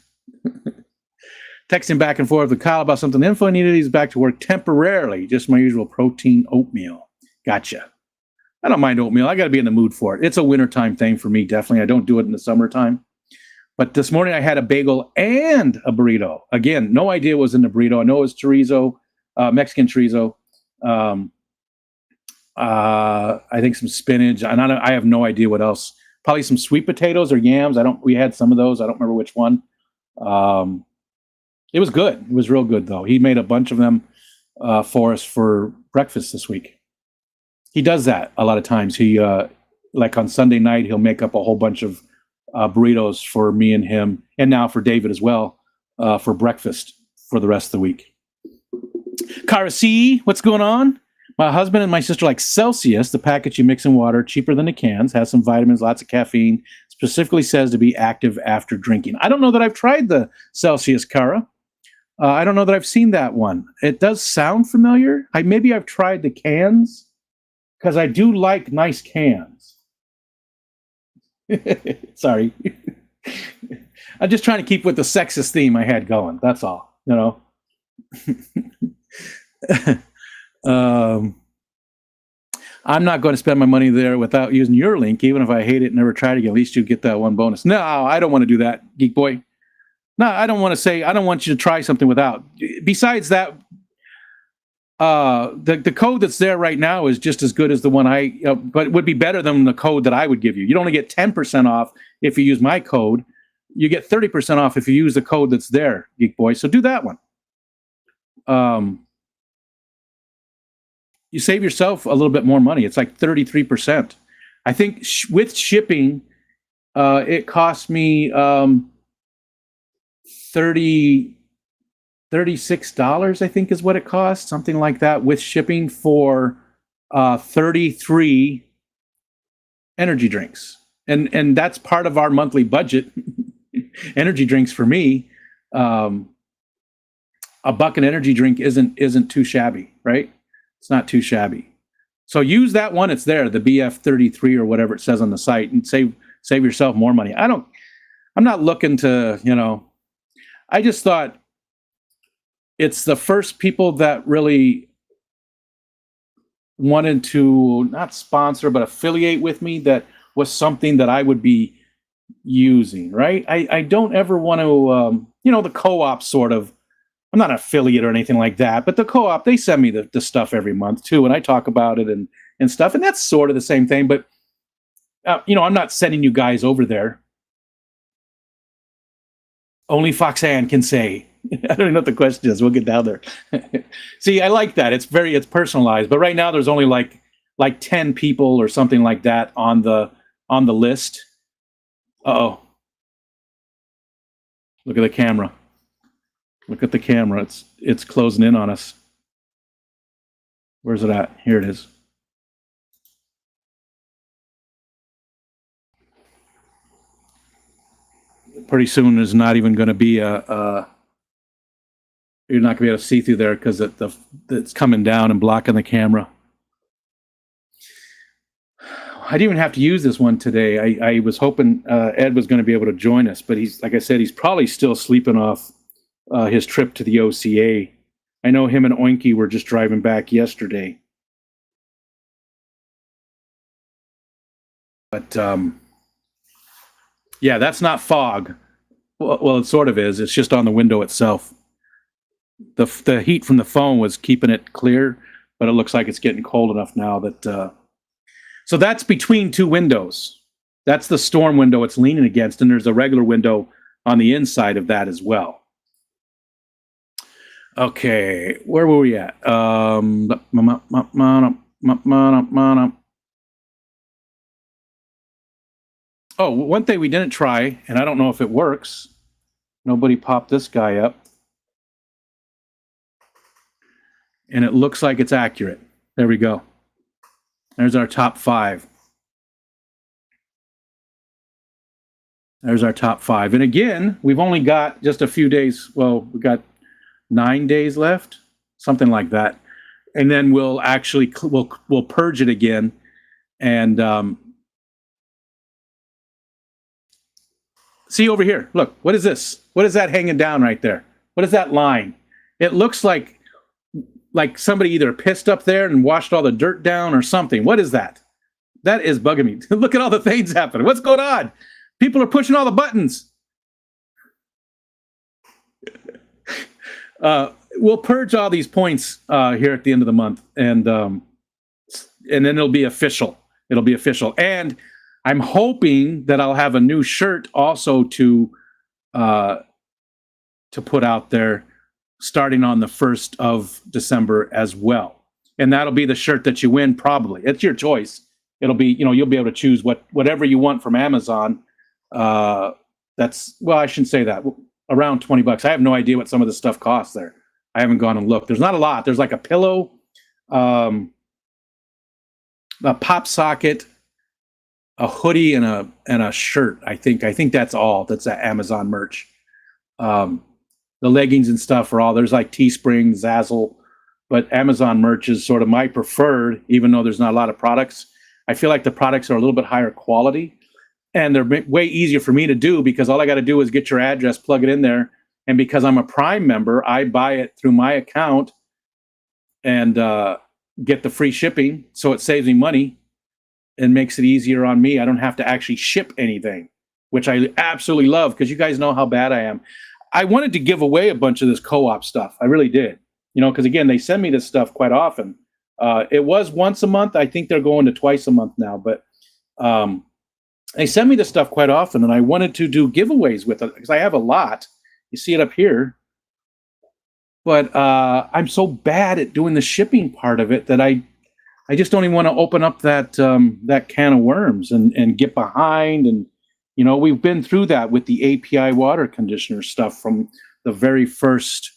Texting back and forth with Kyle about something info I needed. He's back to work temporarily. Just my usual protein oatmeal. Gotcha. I don't mind oatmeal. I got to be in the mood for it. It's a wintertime thing for me, definitely. I don't do it in the summertime. But this morning I had a bagel and a burrito. Again, no idea what was in the burrito. I know it was chorizo, Mexican chorizo. I think some spinach. And I have no idea what else. Probably some sweet potatoes or yams. We had some of those. I don't remember which one. It was good. It was real good, though. He made a bunch of them for us for breakfast this week. He does that a lot of times. He, like on Sunday night, he'll make up a whole bunch of burritos for me and him, and now for David as well, for breakfast for the rest of the week. Cara C, what's going on? My husband and my sister like Celsius, the package you mix in water, cheaper than the cans, has some vitamins, lots of caffeine, specifically says to be active after drinking. I don't know that I've tried the Celsius, Cara. I don't know that I've seen that one. It does sound familiar. Maybe I've tried the cans, because I do like nice cans. Sorry. I'm just trying to keep with the sexist theme I had going. That's all, I'm not going to spend my money there without using your link, even if I hate it and never tried it again. At least you get that one bonus. No, I don't want to do that, Geek Boy. No, I don't want to say, I don't want you to try something without. Besides that, The code that's there right now is just as good as the one but it would be better than the code that I would give you. You'd only get 10% off if you use my code. You get 30% off if you use the code that's there, Geek Boy. So do that one. You save yourself a little bit more money. It's like 33%. I think with shipping, it cost me $36, I think is what it cost, something like that, with shipping for 33 energy drinks. And that's part of our monthly budget. Energy drinks for me, a buck an energy drink isn't too shabby, right? It's not too shabby. So use that one. It's there, the BF33 or whatever it says on the site, and save yourself more money. I'm not looking to, I just thought it's the first people that really wanted to not sponsor, but affiliate with me that was something that I would be using, right? I don't ever want to, the co-op sort of, I'm not an affiliate or anything like that, but the co-op, they send me the stuff every month too, and I talk about it and stuff, and that's sort of the same thing, but, I'm not sending you guys over there. Only Foxanne can say. I don't even know what the question is. We'll get down there. See, I like that. It's personalized, but right now there's only like 10 people or something like that on the list. Uh-oh. Look at the camera. Look at the camera. It's closing in on us. Where's it at? Here it is. Pretty soon there's not even going to be you're not going to be able to see through there because it's coming down and blocking the camera. I didn't even have to use this one today. I was hoping Ed was going to be able to join us, but like I said, he's probably still sleeping off his trip to the OCA. I know him and Oinky were just driving back yesterday. But yeah, that's not fog. Well, it sort of is. It's just on the window itself. The heat from the phone was keeping it clear, but it looks like it's getting cold enough now that... So that's between two windows. That's the storm window it's leaning against, and there's a regular window on the inside of that as well. Okay, where were we at? Oh, one thing we didn't try, and I don't know if it works. Nobody popped this guy up. And it looks like it's accurate. There we go. There's our top 5. There's our top 5. And again, we've only got just a few days. Well, we've got 9 days left, something like that. And then we'll actually, we'll purge it again. And see over here. Look, what is this? What is that hanging down right there? What is that line? It looks like somebody either pissed up there and washed all the dirt down or something. What is that? That is bugging me. Look at all the things happening. What's going on? People are pushing all the buttons. We'll purge all these points here at the end of the month, and then it'll be official. It'll be official. And I'm hoping that I'll have a new shirt also to put out there starting on the 1st of December as well. And that'll be the shirt that you win, probably. It's your choice. It'll be, you'll be able to choose whatever you want from Amazon. That's, well, I shouldn't say that. Around $20. I have no idea what some of the stuff costs there. I haven't gone and looked. There's not a lot. There's like a pillow, a pop socket, a hoodie, and a shirt. I think that's all. That's that Amazon merch. The leggings and stuff are all, there's like Teespring, Zazzle, but Amazon merch is sort of my preferred, even though there's not a lot of products. I feel like the products are a little bit higher quality, and they're way easier for me to do because all I got to do is get your address, plug it in there, and because I'm a Prime member, I buy it through my account and get the free shipping, so it saves me money and makes it easier on me. I don't have to actually ship anything, which I absolutely love because you guys know how bad I am. I wanted to give away a bunch of this co-op stuff. I really did. because again, they send me this stuff quite often. It was once a month. I think they're going to twice a month now, but they send me this stuff quite often, and I wanted to do giveaways with it because I have a lot. You see it up here, but I'm so bad at doing the shipping part of it that I just don't even want to open up that that can of worms and get behind. And we've been through that with the API water conditioner stuff from the very first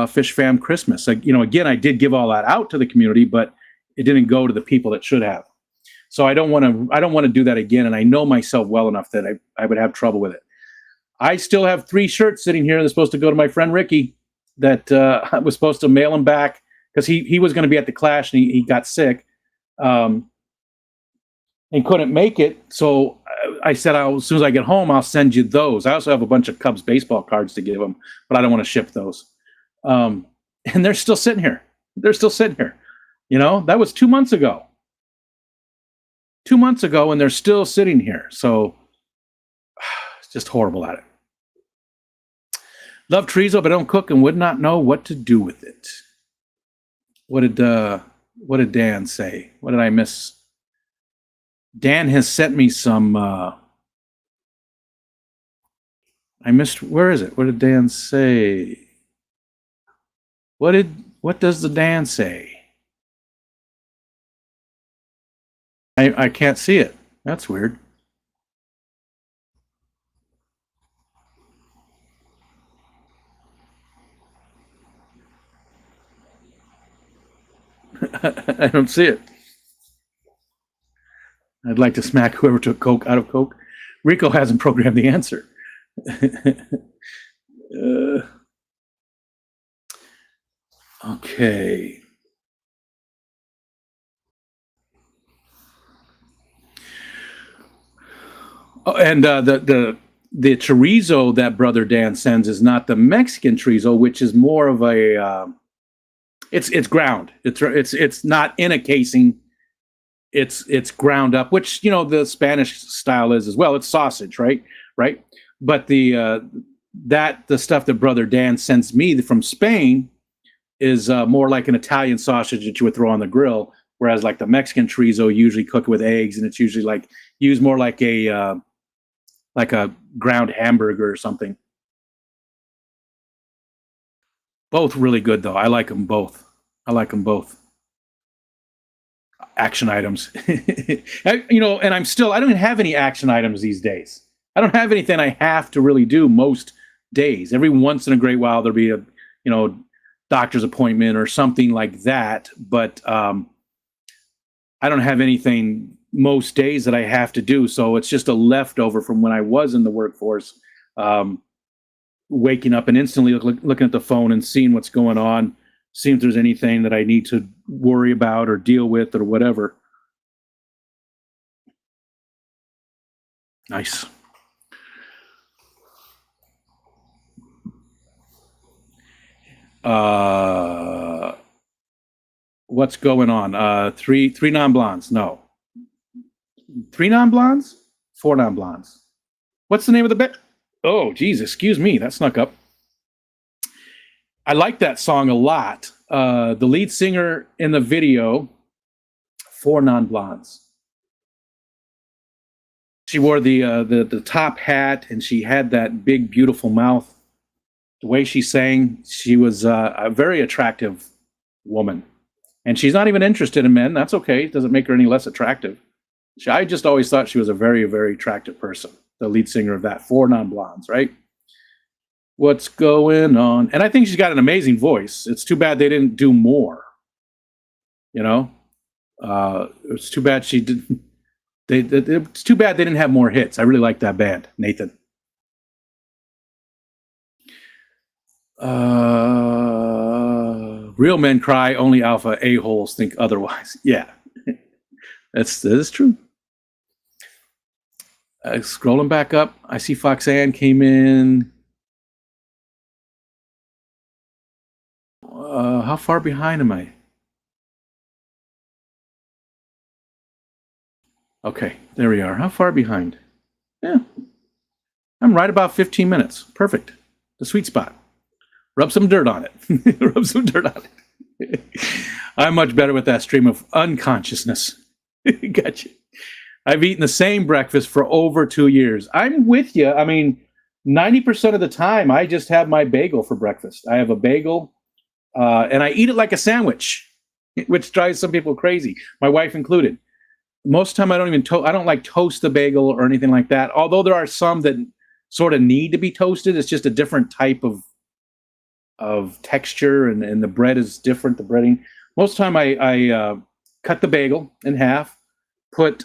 Fish Fam Christmas. Again, I did give all that out to the community, but it didn't go to the people that should have. So I don't want to do that again. And I know myself well enough that I would have trouble with it. I still have 3 shirts sitting here. They're supposed to go to my friend Ricky that I was supposed to mail him back because he was going to be at the Clash and he got sick and couldn't make it. So I said, as soon as I get home, I'll send you those. I also have a bunch of Cubs baseball cards to give him, but I don't want to ship those. And they're still sitting here. That was 2 months ago. 2 months ago, and they're still sitting here. So it's just horrible at it. Love chorizo, but don't cook and would not know what to do with it. What did Dan say? What did I miss? Dan has sent me some. I missed. Where is it? What did Dan say? What does the Dan say? I can't see it. That's weird. I don't see it. I'd like to smack whoever took Coke out of Coke. Rico hasn't programmed the answer. Okay. Oh, and the chorizo that Brother Dan sends is not the Mexican chorizo, which is more of a it's ground. It's not in a casing. It's ground up, which the Spanish style is as well. It's sausage, right? But the stuff that Brother Dan sends me from Spain is more like an Italian sausage that you would throw on the grill, whereas like the Mexican chorizo usually cook with eggs, and it's usually like used more like a ground hamburger or something. Both really good though. I like them both. Action items. And I don't have any action items these days. I don't have anything I have to really do most days. Every once in a great while there'll be a doctor's appointment or something like that, but I don't have anything most days that I have to do. So it's just a leftover from when I was in the workforce, waking up and instantly looking at the phone and seeing what's going on, seeing if there's anything that I need to worry about or deal with or whatever. Nice. What's going on? Three non-blondes. No. 3 non-blondes? 4 non-blondes. What's the name of the band? Oh, geez, excuse me. That snuck up. I like that song a lot. The lead singer in the video, 4 non-blondes. She wore the top hat, and she had that big, beautiful mouth. The way she sang, she was a very attractive woman. And she's not even interested in men. That's okay. It doesn't make her any less attractive. I just always thought she was a very, very attractive person, the lead singer of that 4 non-blondes, right? What's going on? And I think she's got an amazing voice. It's too bad they didn't do more. It's too bad she did. It's too bad they didn't have more hits. I really like that band, Nathan. Real men cry. Only alpha a-holes think otherwise. Yeah, that is true. Scrolling back up, I see Foxanne came in. How far behind am I? Okay, there we are. How far behind? Yeah, I'm right about 15 minutes. Perfect. The sweet spot. Rub some dirt on it. Rub some dirt on it. I'm much better with that stream of unconsciousness. Gotcha. I've eaten the same breakfast for over 2 years. I'm with you. I mean, 90% of the time, I just have my bagel for breakfast. I have a bagel, and I eat it like a sandwich, which drives some people crazy, my wife included. Most of the time, I don't even I don't like toast the bagel or anything like that. Although there are some that sort of need to be toasted. It's just a different type of texture, and the bread is different. The breading. Most of the time, I cut the bagel in half, put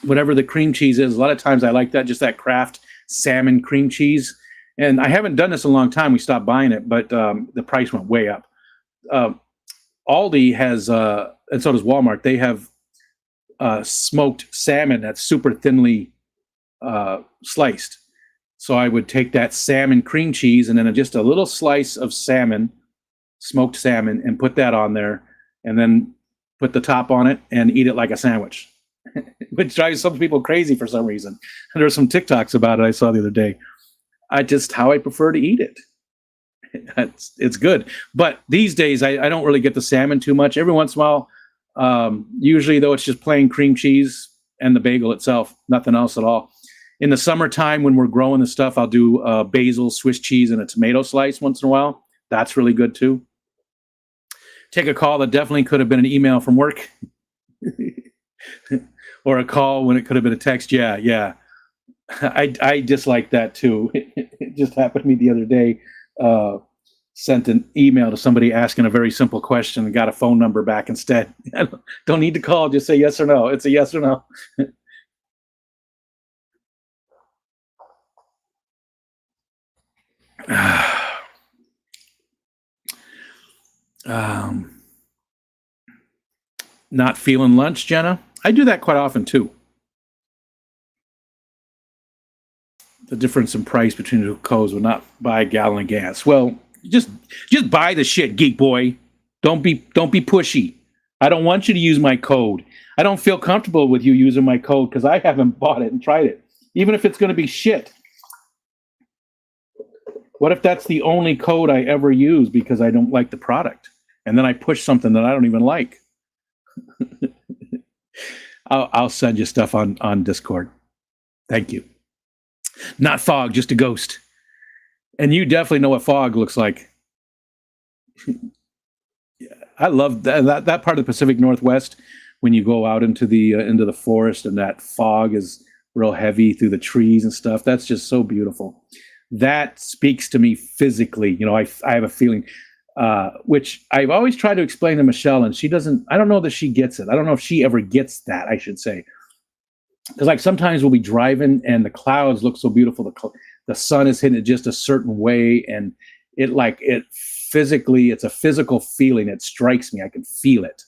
whatever the cream cheese is. A lot of times, I like that, just that Kraft salmon cream cheese. And I haven't done this in a long time. We stopped buying it, but the price went way up. Aldi has, and so does Walmart. They have smoked salmon that's super thinly sliced. So I would take that salmon cream cheese and then just a little slice of salmon, smoked salmon, and put that on there, and then put the top on it and eat it like a sandwich, which drives some people crazy for some reason. And there were some TikToks about it I saw the other day. How I prefer to eat it. It's good. But these days, I don't really get the salmon too much. Every once in a while, usually though, it's just plain cream cheese and the bagel itself, nothing else at all. In the summertime, when we're growing the stuff, I'll do basil, Swiss cheese, and a tomato slice once in a while. That's really good too. Take a call that definitely could have been an email from work, or a call when it could have been a text. Yeah. I dislike that too. It just happened to me the other day. Sent an email to somebody asking a very simple question and got a phone number back instead. Don't need to call, just say yes or no. It's a yes or no. Not feeling lunch, Jenna? I do that quite often too. The difference in price between the two codes would not buy a gallon of gas. Well, just buy the shit, geek boy. Don't be pushy. I don't want you to use my code. I don't feel comfortable with you using my code because I haven't bought it and tried it, even if it's going to be shit. What if that's the only code I ever use because I don't like the product, and then I push something that I don't even like? I'll send you stuff on Discord. Thank you. Not fog, just a ghost. And you definitely know what fog looks like. I love that part of the Pacific Northwest when you go out into the forest and that fog is real heavy through the trees and stuff. That's just so beautiful. That speaks to me physically. I have a feeling, which I've always tried to explain to Michelle, and she doesn't. I don't know that she gets it. I don't know if she ever gets that, I should say. Because like sometimes we'll be driving and the clouds look so beautiful. The sun is hitting it just a certain way, and it physically, it's a physical feeling. It strikes me. I can feel it.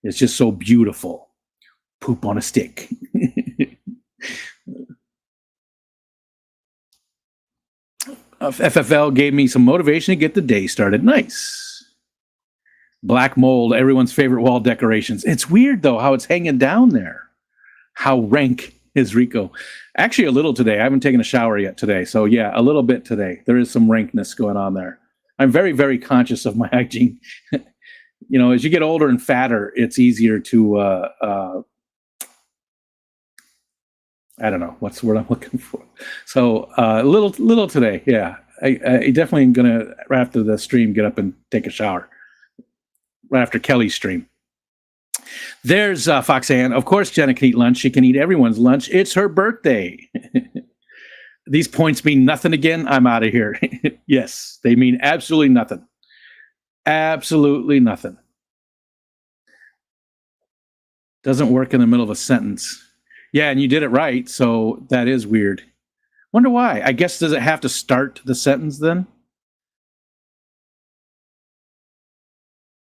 It's just so beautiful. Poop on a stick. FFL gave me some motivation to get the day started. Nice. Black mold, everyone's favorite wall decorations. It's weird though how it's hanging down there. How rank is Rico? Actually, a little today. I haven't taken a shower yet today. So yeah, a little bit today. There is some rankness going on there. I'm very, very conscious of my hygiene. As you get older and fatter, it's easier to, I don't know, what's the word I'm looking for? So a little today. Yeah, I definitely am going to, right after the stream, get up and take a shower. Right after Kelly's stream. There's Foxanne. Of course, Jenna can eat lunch. She can eat everyone's lunch. It's her birthday. These points mean nothing again. I'm out of here. Yes, they mean absolutely nothing. Absolutely nothing. Doesn't work in the middle of a sentence. Yeah, and you did it right, so that is weird. Wonder why. I guess, does it have to start the sentence then?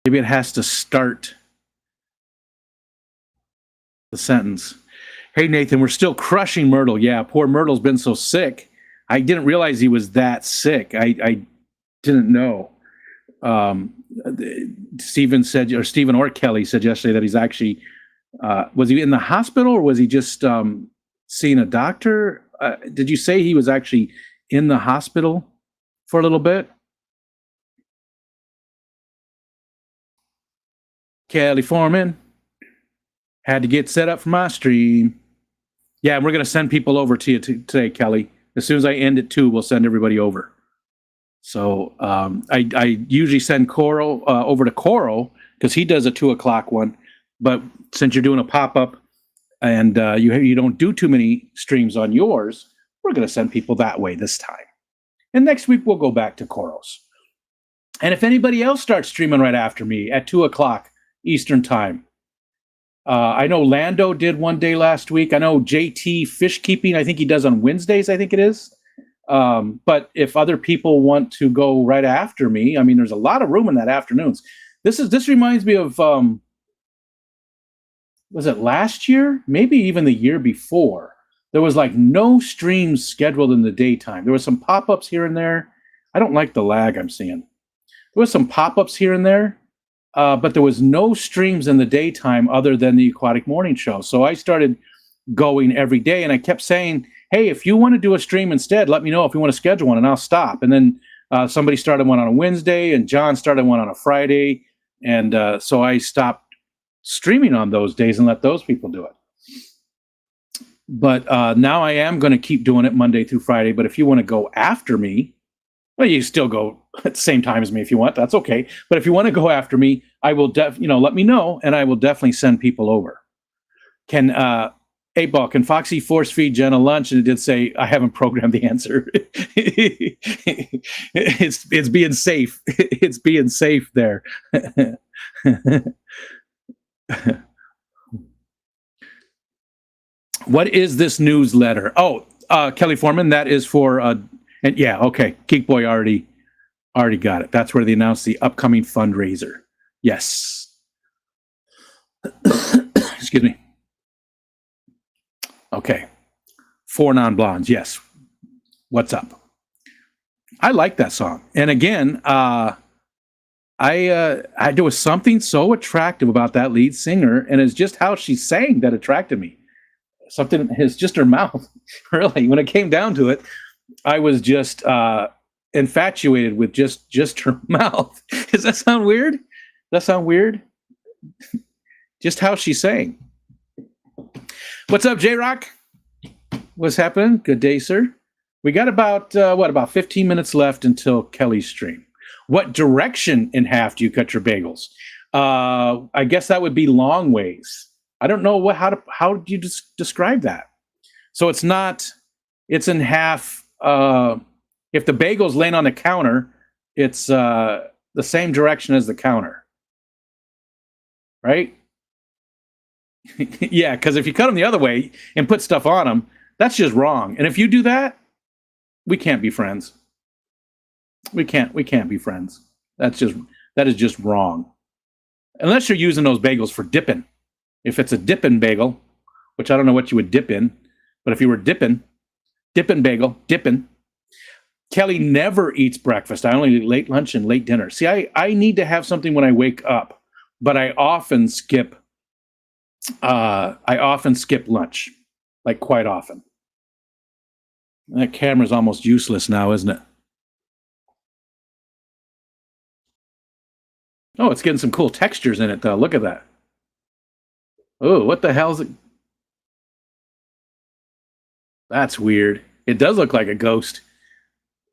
Maybe it has to start the sentence. Hey, Nathan, we're still crushing Myrtle. Yeah, poor Myrtle's been so sick. I didn't realize he was that sick. I didn't know. Stephen or Kelly said yesterday that he's actually, was he in the hospital or was he just seeing a doctor? Did you say he was actually in the hospital for a little bit? Kelly Foreman had to get set up for my stream. Yeah, we're going to send people over to you today, Kelly. As soon as I end it, too, we'll send everybody over. So I usually send Coral over to Coral because he does a 2 o'clock one. But since you're doing a pop-up and you don't do too many streams on yours, we're going to send people that way this time. And next week, we'll go back to Coral's. And if anybody else starts streaming right after me at 2 o'clock Eastern time, I know Lando did one day last week. I know JT Fish Keeping, I think he does on Wednesdays, I think it is. But if other people want to go right after me, I mean, there's a lot of room in that afternoons. This reminds me of, was it last year? Maybe even the year before. There was like no streams scheduled in the daytime. There was some pop-ups here and there. I don't like the lag I'm seeing. There was some pop-ups here and there, but there was no streams in the daytime other than the Aquatic Morning Show. So I started going every day, and I kept saying, hey, if you want to do a stream instead, let me know if you want to schedule one, and I'll stop. And then somebody started one on a Wednesday, and John started one on a Friday, and so I stopped streaming on those days and let those people do it. But now I am going to keep doing it Monday through Friday. But if you want to go after me, well, you still go at the same time as me if you want. That's okay. But if you want to go after me, I will let me know, and I will definitely send people over. Can 8-Ball, can Foxy force feed Jenna lunch? And it did say I haven't programmed the answer. It's being safe. It's being safe there. What is this newsletter? Oh, Kelly Foreman, that is for, and yeah, okay. Geek Boy already got it. That's where they announced the upcoming fundraiser. Yes. Excuse me. Okay. 4 Non-Blondes, yes. What's up? I like that song. And again, there was something so attractive about that lead singer, and it's just how she sang that attracted me. Something is just her mouth. Really, when it came down to it, I was just infatuated with just her mouth. Does that sound weird? Just how she sang. What's up, J-Rock? What's happening? Good day, sir. We got about 15 minutes left until Kelly's stream. What direction in half do you cut your bagels? I guess that would be long ways. I don't know how do you describe that? So it's in half. If the bagel's laying on the counter, it's the same direction as the counter, right? Yeah, because if you cut them the other way and put stuff on them, that's just wrong. And if you do that, we can't be friends. We can't be friends. That is just wrong. Unless you're using those bagels for dipping. If it's a dipping bagel, which I don't know what you would dip in, but if you were dipping bagel, dipping. Kelly never eats breakfast. I only eat late lunch and late dinner. See, I need to have something when I wake up, but I often skip lunch, like quite often. That camera's almost useless now, isn't it? Oh, it's getting some cool textures in it, though. Look at that. Oh, what the hell is it? That's weird. It does look like a ghost.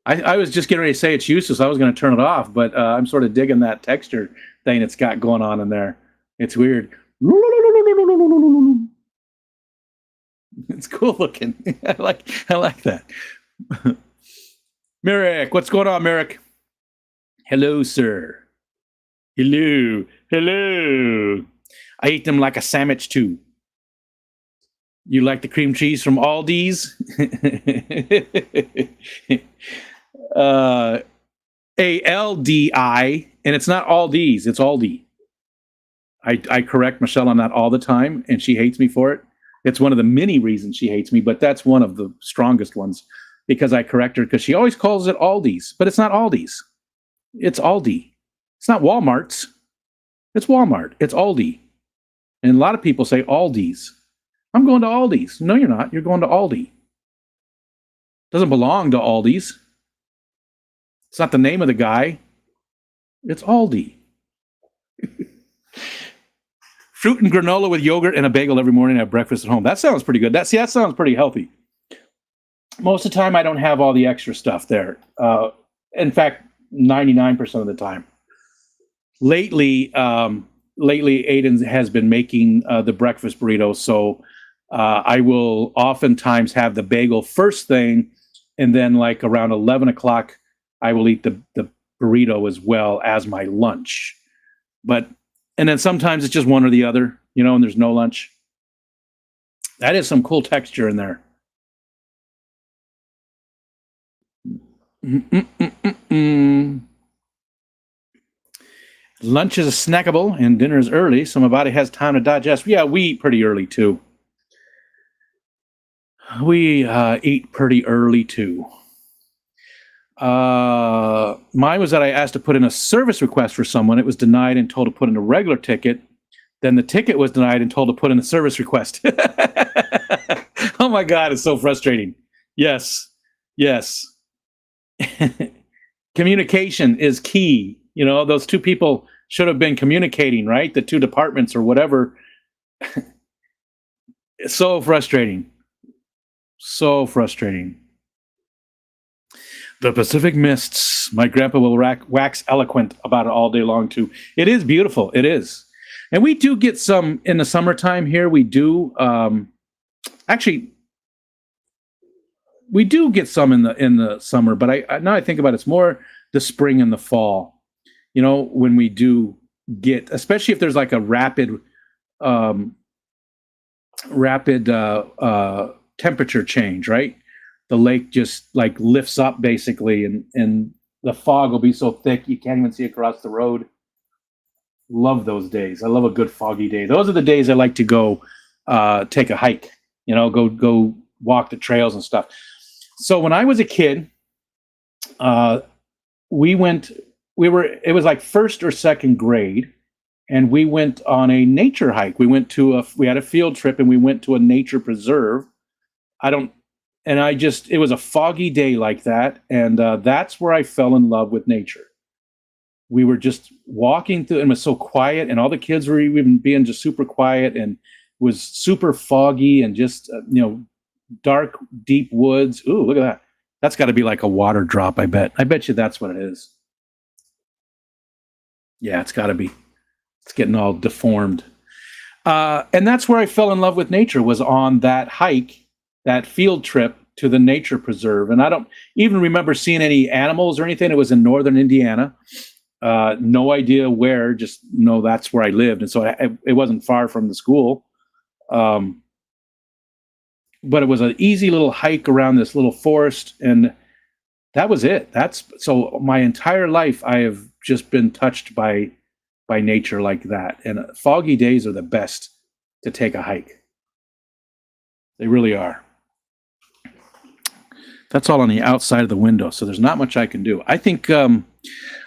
I was just getting ready to say it's useless. I was going to turn it off, but I'm sort of digging that texture thing it's got going on in there. It's weird. It's cool looking. I like that. Merrick, what's going on, Merrick? Hello, sir. Hello. I eat them like a sandwich too. You like the cream cheese from Aldi's? ALDI, and it's not Aldi's, it's Aldi. I correct Michelle on that all the time, and she hates me for it. It's one of the many reasons she hates me, but that's one of the strongest ones because I correct her because she always calls it Aldi's, but it's not Aldi's. It's Aldi. It's not Walmart's. It's Walmart. It's Aldi. And a lot of people say Aldi's. I'm going to Aldi's. No, you're not. You're going to Aldi. Doesn't belong to Aldi's. It's not the name of the guy. It's Aldi. Fruit and granola with yogurt and a bagel every morning at breakfast at home. That sounds pretty good. That sounds pretty healthy. Most of the time, I don't have all the extra stuff there. In fact, 99% of the time. Lately, Aiden has been making the breakfast burrito, so I will oftentimes have the bagel first thing, and then like around 11 o'clock, I will eat the burrito as well as my lunch. And then sometimes it's just one or the other, and there's no lunch. That is some cool texture in there. Lunch is snackable and dinner is early, so my body has time to digest. Yeah, we eat pretty early too. Mine was that I asked to put in a service request for someone. It was denied and told to put in a regular ticket. Then the ticket was denied and told to put in a service request. Oh my God, it's so frustrating. Yes. Communication is key. Those two people should have been communicating, right? The two departments or whatever. It's so frustrating. So frustrating. The Pacific Mists. My grandpa will wax eloquent about it all day long, too. It is beautiful. It is. And we do get some in the summertime here. We do. Actually, we do get some in the summer. But now I think about it, it's more the spring and the fall. When we do get, especially if there's like a rapid temperature change, right? The lake just like lifts up basically, and the fog will be so thick you can't even see across the road. Love those days. I love a good foggy day. Those are the days I like to go take a hike, go walk the trails and stuff. So when I was a kid, it was like first or second grade, and we went on a nature hike. We had a field trip, and we went to a nature preserve. It was a foggy day like that, and that's where I fell in love with nature. We were just walking through, and it was so quiet, and all the kids were even being just super quiet, and it was super foggy, and just dark, deep woods. Ooh, look at that! That's got to be like a water drop. I bet you that's what it is. Yeah, it's got to be. It's getting all deformed. And that's where I fell in love with nature, was on that hike, that field trip to the nature preserve. And I don't even remember seeing any animals or anything. It was in northern Indiana. No idea where, just know that's where I lived. And so it wasn't far from the school. But it was an easy little hike around this little forest, and that was it. So my entire life I have just been touched by nature like that. And foggy days are the best to take a hike. They really are. That's all on the outside of the window, so there's not much I can do. I think I'm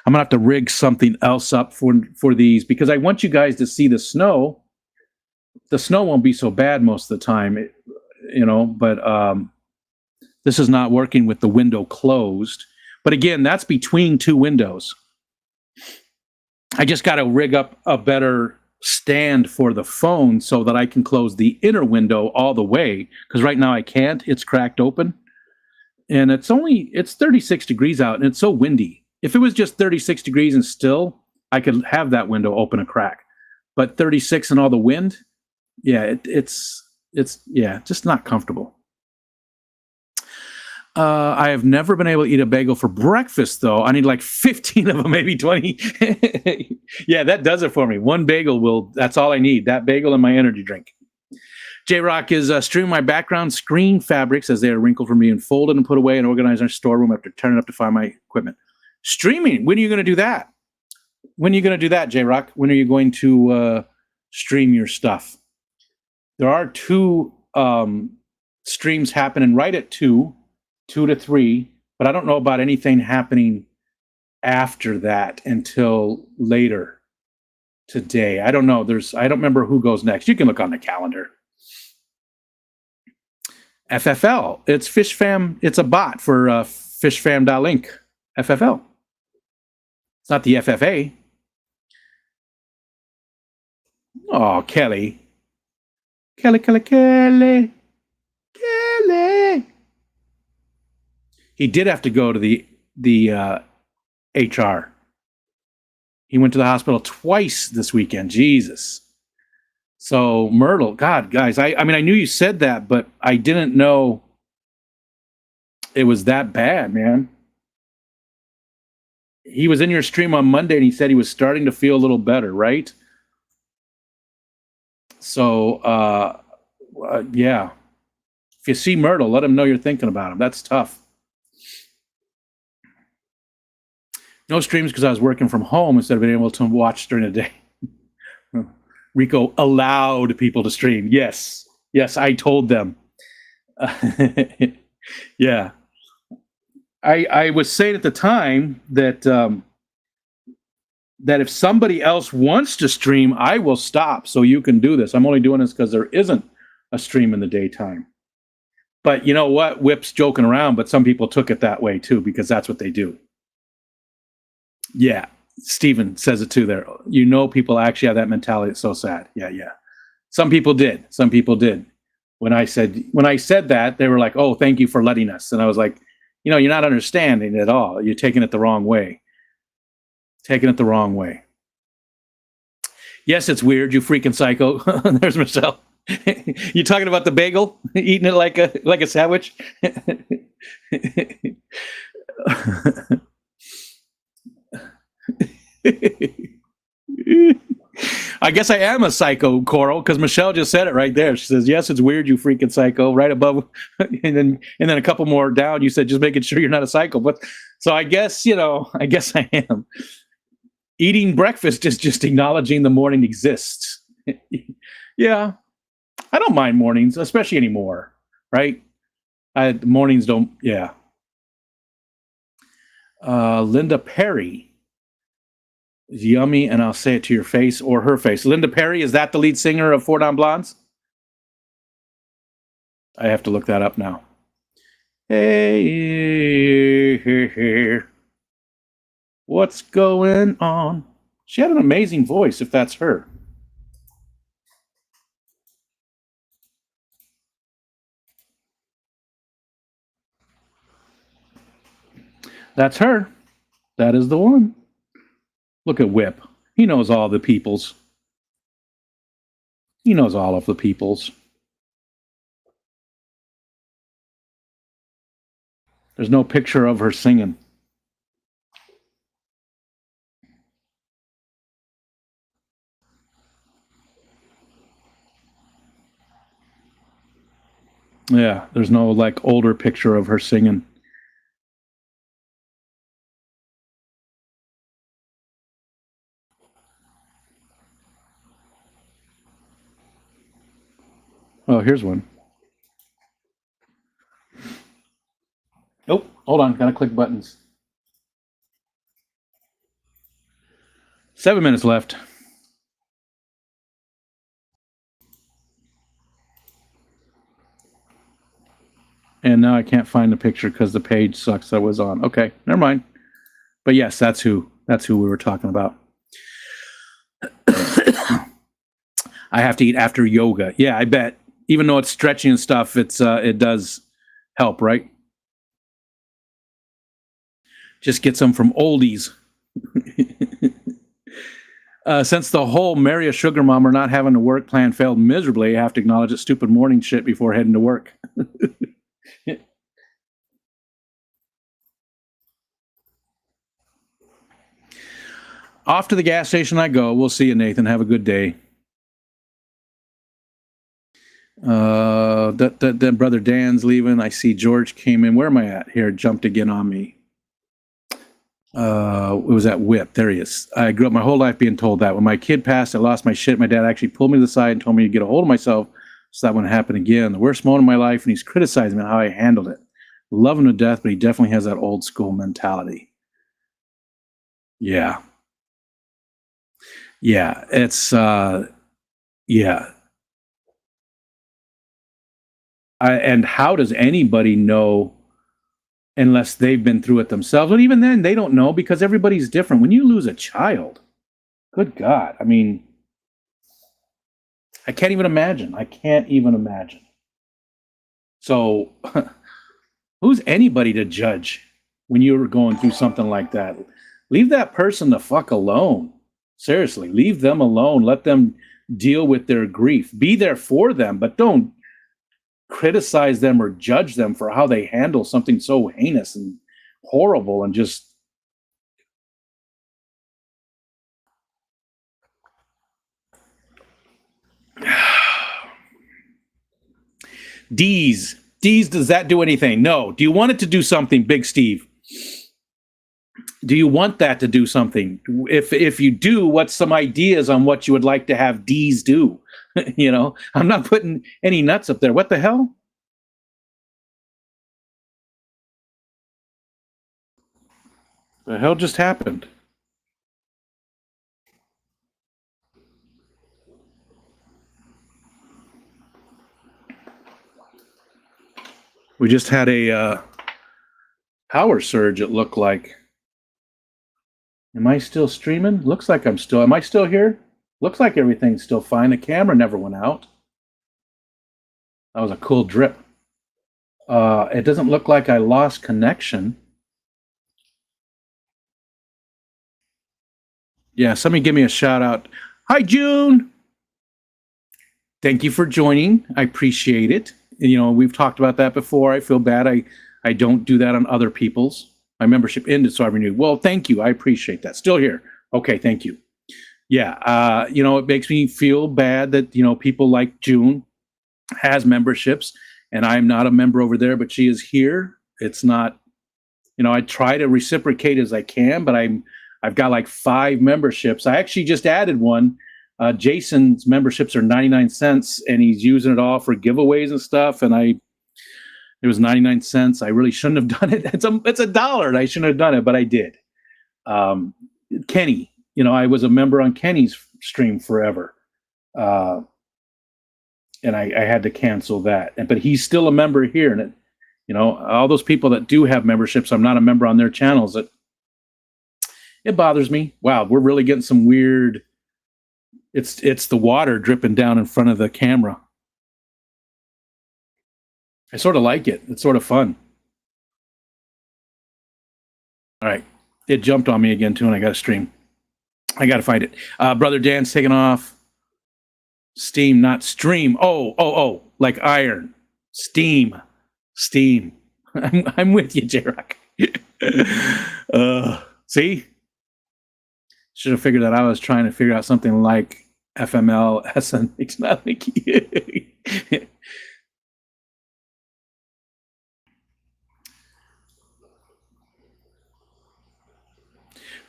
gonna have to rig something else up for these, because I want you guys to see the snow. The snow won't be so bad most of the time, but this is not working with the window closed. But again, that's between two windows. I just got to rig up a better stand for the phone so that I can close the inner window all the way, because right now I can't. It's cracked open. And it's 36 degrees out, and it's so windy. If it was just 36 degrees and still, I could have that window open a crack. But 36 and all the wind, yeah, it's just not comfortable. I have never been able to eat a bagel for breakfast, though. I need like 15 of them, maybe 20. Yeah, that does it for me. One bagel that's all I need. That bagel and my energy drink. J-Rock is streaming my background screen fabrics as they are wrinkled from being folded and put away and organized in our storeroom after turning up to find my equipment. Streaming. When are you going to do that? J-Rock? When are you going to stream your stuff? There are two streams happening right at 2 to 3, but I don't know about anything happening after that until later today. I don't know. I don't remember who goes next. You can look on the calendar. FFL. It's FishFam. It's a bot for fishfam.link. FFL. It's not the FFA. Oh, Kelly. Kelly, Kelly, Kelly. Kelly. He did have to go to the HR. He went to the hospital twice this weekend. Jesus. So Myrtle, God, guys, I mean, I knew you said that, but I didn't know it was that bad, man. He was in your stream on Monday and he said he was starting to feel a little better, right? So, yeah. If you see Myrtle, let him know you're thinking about him. That's tough. No streams because I was working from home instead of being able to watch during the day. Rico allowed people to stream. Yes. Yes, I told them. Yeah. I was saying at the time that that if somebody else wants to stream, I will stop so you can do this. I'm only doing this because there isn't a stream in the daytime. But you know what? Whip's joking around, but some people took it that way too because that's what they do. Yeah. Steven says it too there. You know, people actually have that mentality. It's so sad. Yeah, yeah. Some people did. Some people did. When I said that, they were like, "Oh, thank you for letting us." And I was like, you know, you're not understanding at all. You're taking it the wrong way. Taking it the wrong way. Yes, it's weird, you freaking psycho. There's Michelle. You talking about the bagel? Eating it like a sandwich? I guess I am a psycho, Coral, because Michelle just said it right there. She says, "Yes, it's weird, you freaking psycho." Right above, and then a couple more down, you said, "Just making sure you're not a psycho." But so I guess I guess I am. Eating breakfast is just acknowledging the morning exists. Yeah, I don't mind mornings, especially anymore. Right? Mornings don't. Yeah. Linda Perry. Yummy, and I'll say it to your face or her face. Linda Perry, is that the lead singer of Four Non Blondes? I have to look that up now. Hey, what's going on? She had an amazing voice, if that's her. That's her. That is the one. Look at Whip. He knows all the peoples. He knows all of the peoples. There's no picture of her singing. Yeah, there's no like older picture of her singing. Oh, here's one. Nope. Hold on. Gotta click buttons. 7 minutes left. And now I can't find the picture because the page sucks that was on. Okay, never mind. But yes, that's who we were talking about. I have to eat after yoga. Yeah, I bet. Even though it's stretching and stuff, it does help, right? Just get some from oldies. Since the whole marry a sugar mom or not having to work plan failed miserably, I have to acknowledge it's stupid morning shit before heading to work. Off to the gas station I go. We'll see you, Nathan. Have a good day. Then brother Dan's leaving. I see George came in. Where am I at? Here, jumped again on me. It was at Whip. There he is. I grew up my whole life being told that. When my kid passed, I lost my shit. My dad actually pulled me to the side and told me to get a hold of myself so that wouldn't happen again. The worst moment of my life, and he's criticizing me on how I handled it. Love him to death, but he definitely has that old school mentality. Yeah. Yeah, it's yeah. And how does anybody know unless they've been through it themselves? And even then, they don't know because everybody's different. When you lose a child, good God, I mean, I can't even imagine. I can't even imagine. So, who's anybody to judge when you're going through something like that? Leave that person the fuck alone. Seriously, leave them alone. Let them deal with their grief. Be there for them, but don't criticize them or judge them for how they handle something so heinous and horrible and just D's. D's, does that do anything? No. Do you want it to do something, Big Steve? Do you want that to do something? If you do, what's some ideas on what you would like to have D's do? You know, I'm not putting any nuts up there. What the hell? The hell just happened? We just had a power surge, it looked like. Am I still streaming? Looks like I'm still. Am I still here? Looks like everything's still fine. The camera never went out. That was a cool drip. It doesn't look like I lost connection. Yeah, somebody give me a shout out. Hi, June. Thank you for joining. I appreciate it. You know, we've talked about that before. I feel bad. I don't do that on other people's. My membership ended, so I renewed. Well, thank you. I appreciate that. Still here. Okay, thank you. Yeah, you know, it makes me feel bad that, you know, people like June has memberships, and I'm not a member over there, but she is here. It's not, you know, I try to reciprocate as I can, but I've got like 5 memberships. I actually just added one. Jason's memberships are 99 cents, and he's using it all for giveaways and stuff. And it was 99 cents. I really shouldn't have done it. It's $1, and I shouldn't have done it, but I did. Kenny, you know, I was a member on Kenny's stream forever. And I had to cancel that. But he's still a member here. And, you know, all those people that do have memberships, I'm not a member on their channels. It bothers me. Wow, we're really getting some weird. It's the water dripping down in front of the camera. I sort of like it. It's sort of fun. All right. It jumped on me again, too, and I got to stream. I got to find it. Brother Dan's taking off. Steam, not stream. Oh, like iron. Steam. I'm with you, J-Rock. See? Should have figured that out. I was trying to figure out something like FML, SNX, not like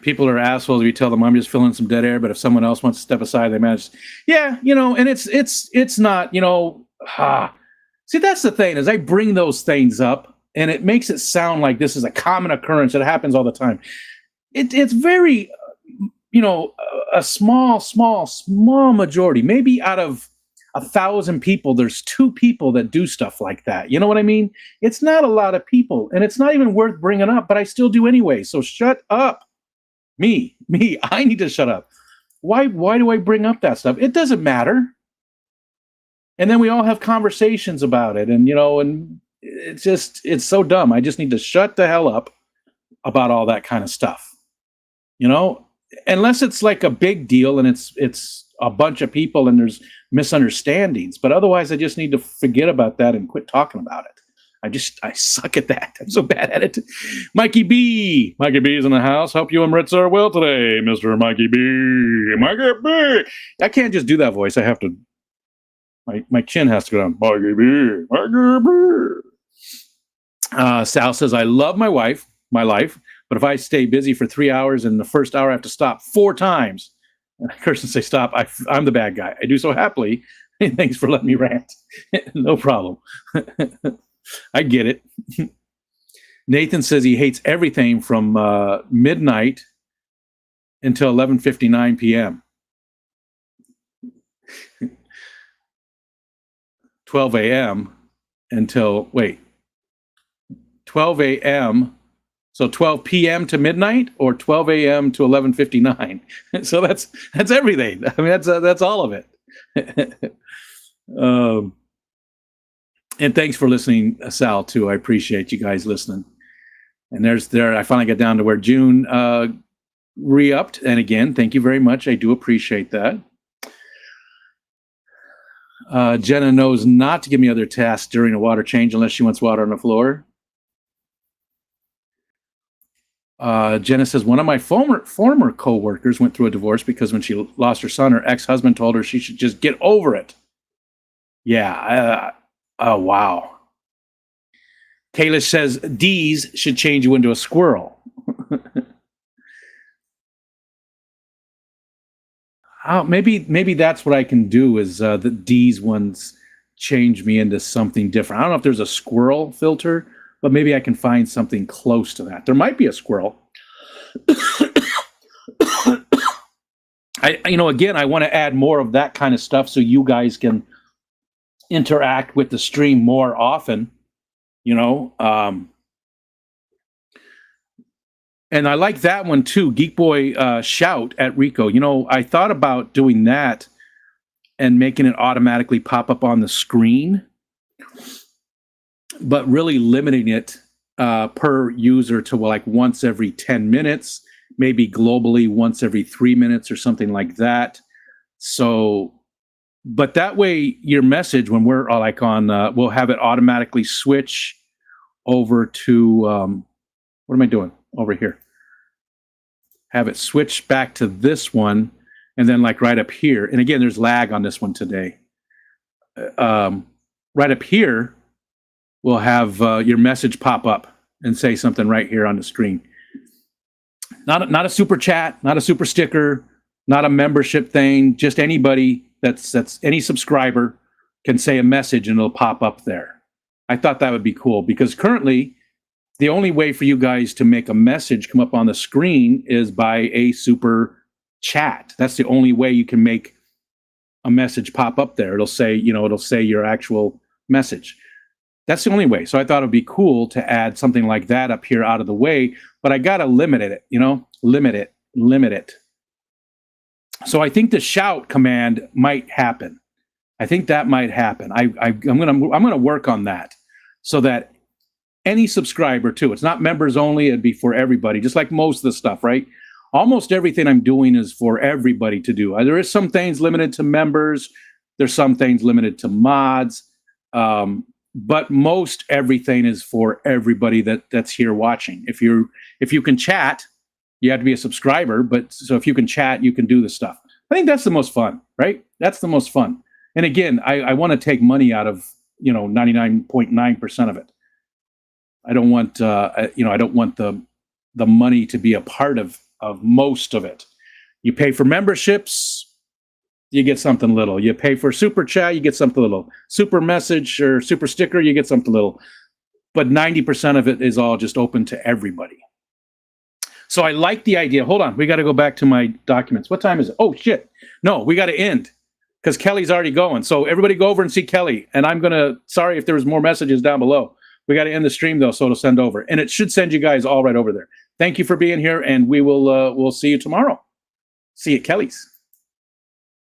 people are assholes if you tell them I'm just filling some dead air, but if someone else wants to step aside, they manage. Yeah, you know, and it's not, you know, see, that's the thing, is I bring those things up and it makes it sound like this is a common occurrence that happens all the time. It's very, you know, a small majority. Maybe out of 1,000 people, there's 2 people that do stuff like that. You know what I mean? It's not a lot of people, and it's not even worth bringing up, but I still do anyway. So shut up. Me, I need to shut up. Why do I bring up that stuff? It doesn't matter. And then we all have conversations about it, and, you know, and it's so dumb. I just need to shut the hell up about all that kind of stuff. You know, unless it's like a big deal and it's a bunch of people and there's misunderstandings. But otherwise, I just need to forget about that and quit talking about it. I suck at that. I'm so bad at it. Mikey B is in the house. Hope you and Ritz are well today, Mr. Mikey B. Mikey B. I can't just do that voice. I have to. My chin has to go down. Mikey B. Sal says, I love my life, but if I stay busy for 3 hours and the first hour I have to stop 4 times, and I curse and say stop, I'm the bad guy. I do so happily. Thanks for letting me rant. No problem. I get it. Nathan says he hates everything from midnight until 11:59 p.m. 12 a.m. until 12 a.m. So 12 p.m. to midnight, or 12 a.m. to 11:59. So that's everything. I mean, that's all of it. um, and thanks for listening, Sal, too. I appreciate you guys listening. And I finally got down to where June re-upped. And again, thank you very much. I do appreciate that. Jenna knows not to give me other tasks during a water change unless she wants water on the floor. Jenna says, one of my former co-workers went through a divorce because when she lost her son, her ex-husband told her she should just get over it. Yeah. Oh, wow. Kayla says, D's should change you into a squirrel. Maybe that's what I can do is the D's ones change me into something different. I don't know if there's a squirrel filter, but maybe I can find something close to that. There might be a squirrel. Again, I want to add more of that kind of stuff so you guys can interact with the stream more often, and I like that one too. Geek Boy shout at Rico. I thought about doing that and making it automatically pop up on the screen, but really limiting it per user to like once every 10 minutes, maybe globally once every 3 minutes or something like that. So, but that way your message when we're like on, we'll have it automatically switch over to, what am I doing over here? Have it switch back to this one, and then like right up here. And again, there's lag on this one today. Right up here, we'll have your message pop up and say something right here on the screen. Not a super chat, not a super sticker, not a membership thing. Just anybody that's any subscriber can say a message and it'll pop up there. I thought that would be cool because currently, the only way for you guys to make a message come up on the screen is by a super chat. That's the only way you can make a message pop up there. It'll say your actual message. That's the only way. So I thought it'd be cool to add something like that up here out of the way, but I got to limit it, limit it. So I think the shout command might happen. I think that might happen. I'm going to work on that so that any subscriber too. It's not members only. It'd be for everybody, just like most of the stuff, right? Almost everything I'm doing is for everybody to do. There is some things limited to members. There's some things limited to mods. But most everything is for everybody that's here watching. If you can chat, you have to be a subscriber. But so if you can chat, you can do the stuff. I think that's the most fun, right? That's the most fun. And again, I want to take money out of 99.9% of it. I don't want the money to be a part of most of it. You pay for memberships, you get something little. You pay for super chat, you get something little. Super message or super sticker, you get something little. But 90% of it is all just open to everybody. So I like the idea. Hold on, we got to go back to my documents. What time is it? Oh shit! No, we got to end because Kelly's already going. So everybody go over and see Kelly. And sorry if there was more messages down below. We got to end the stream though, so it'll send over, and it should send you guys all right over there. Thank you for being here, and we'll see you tomorrow. See you at Kelly's.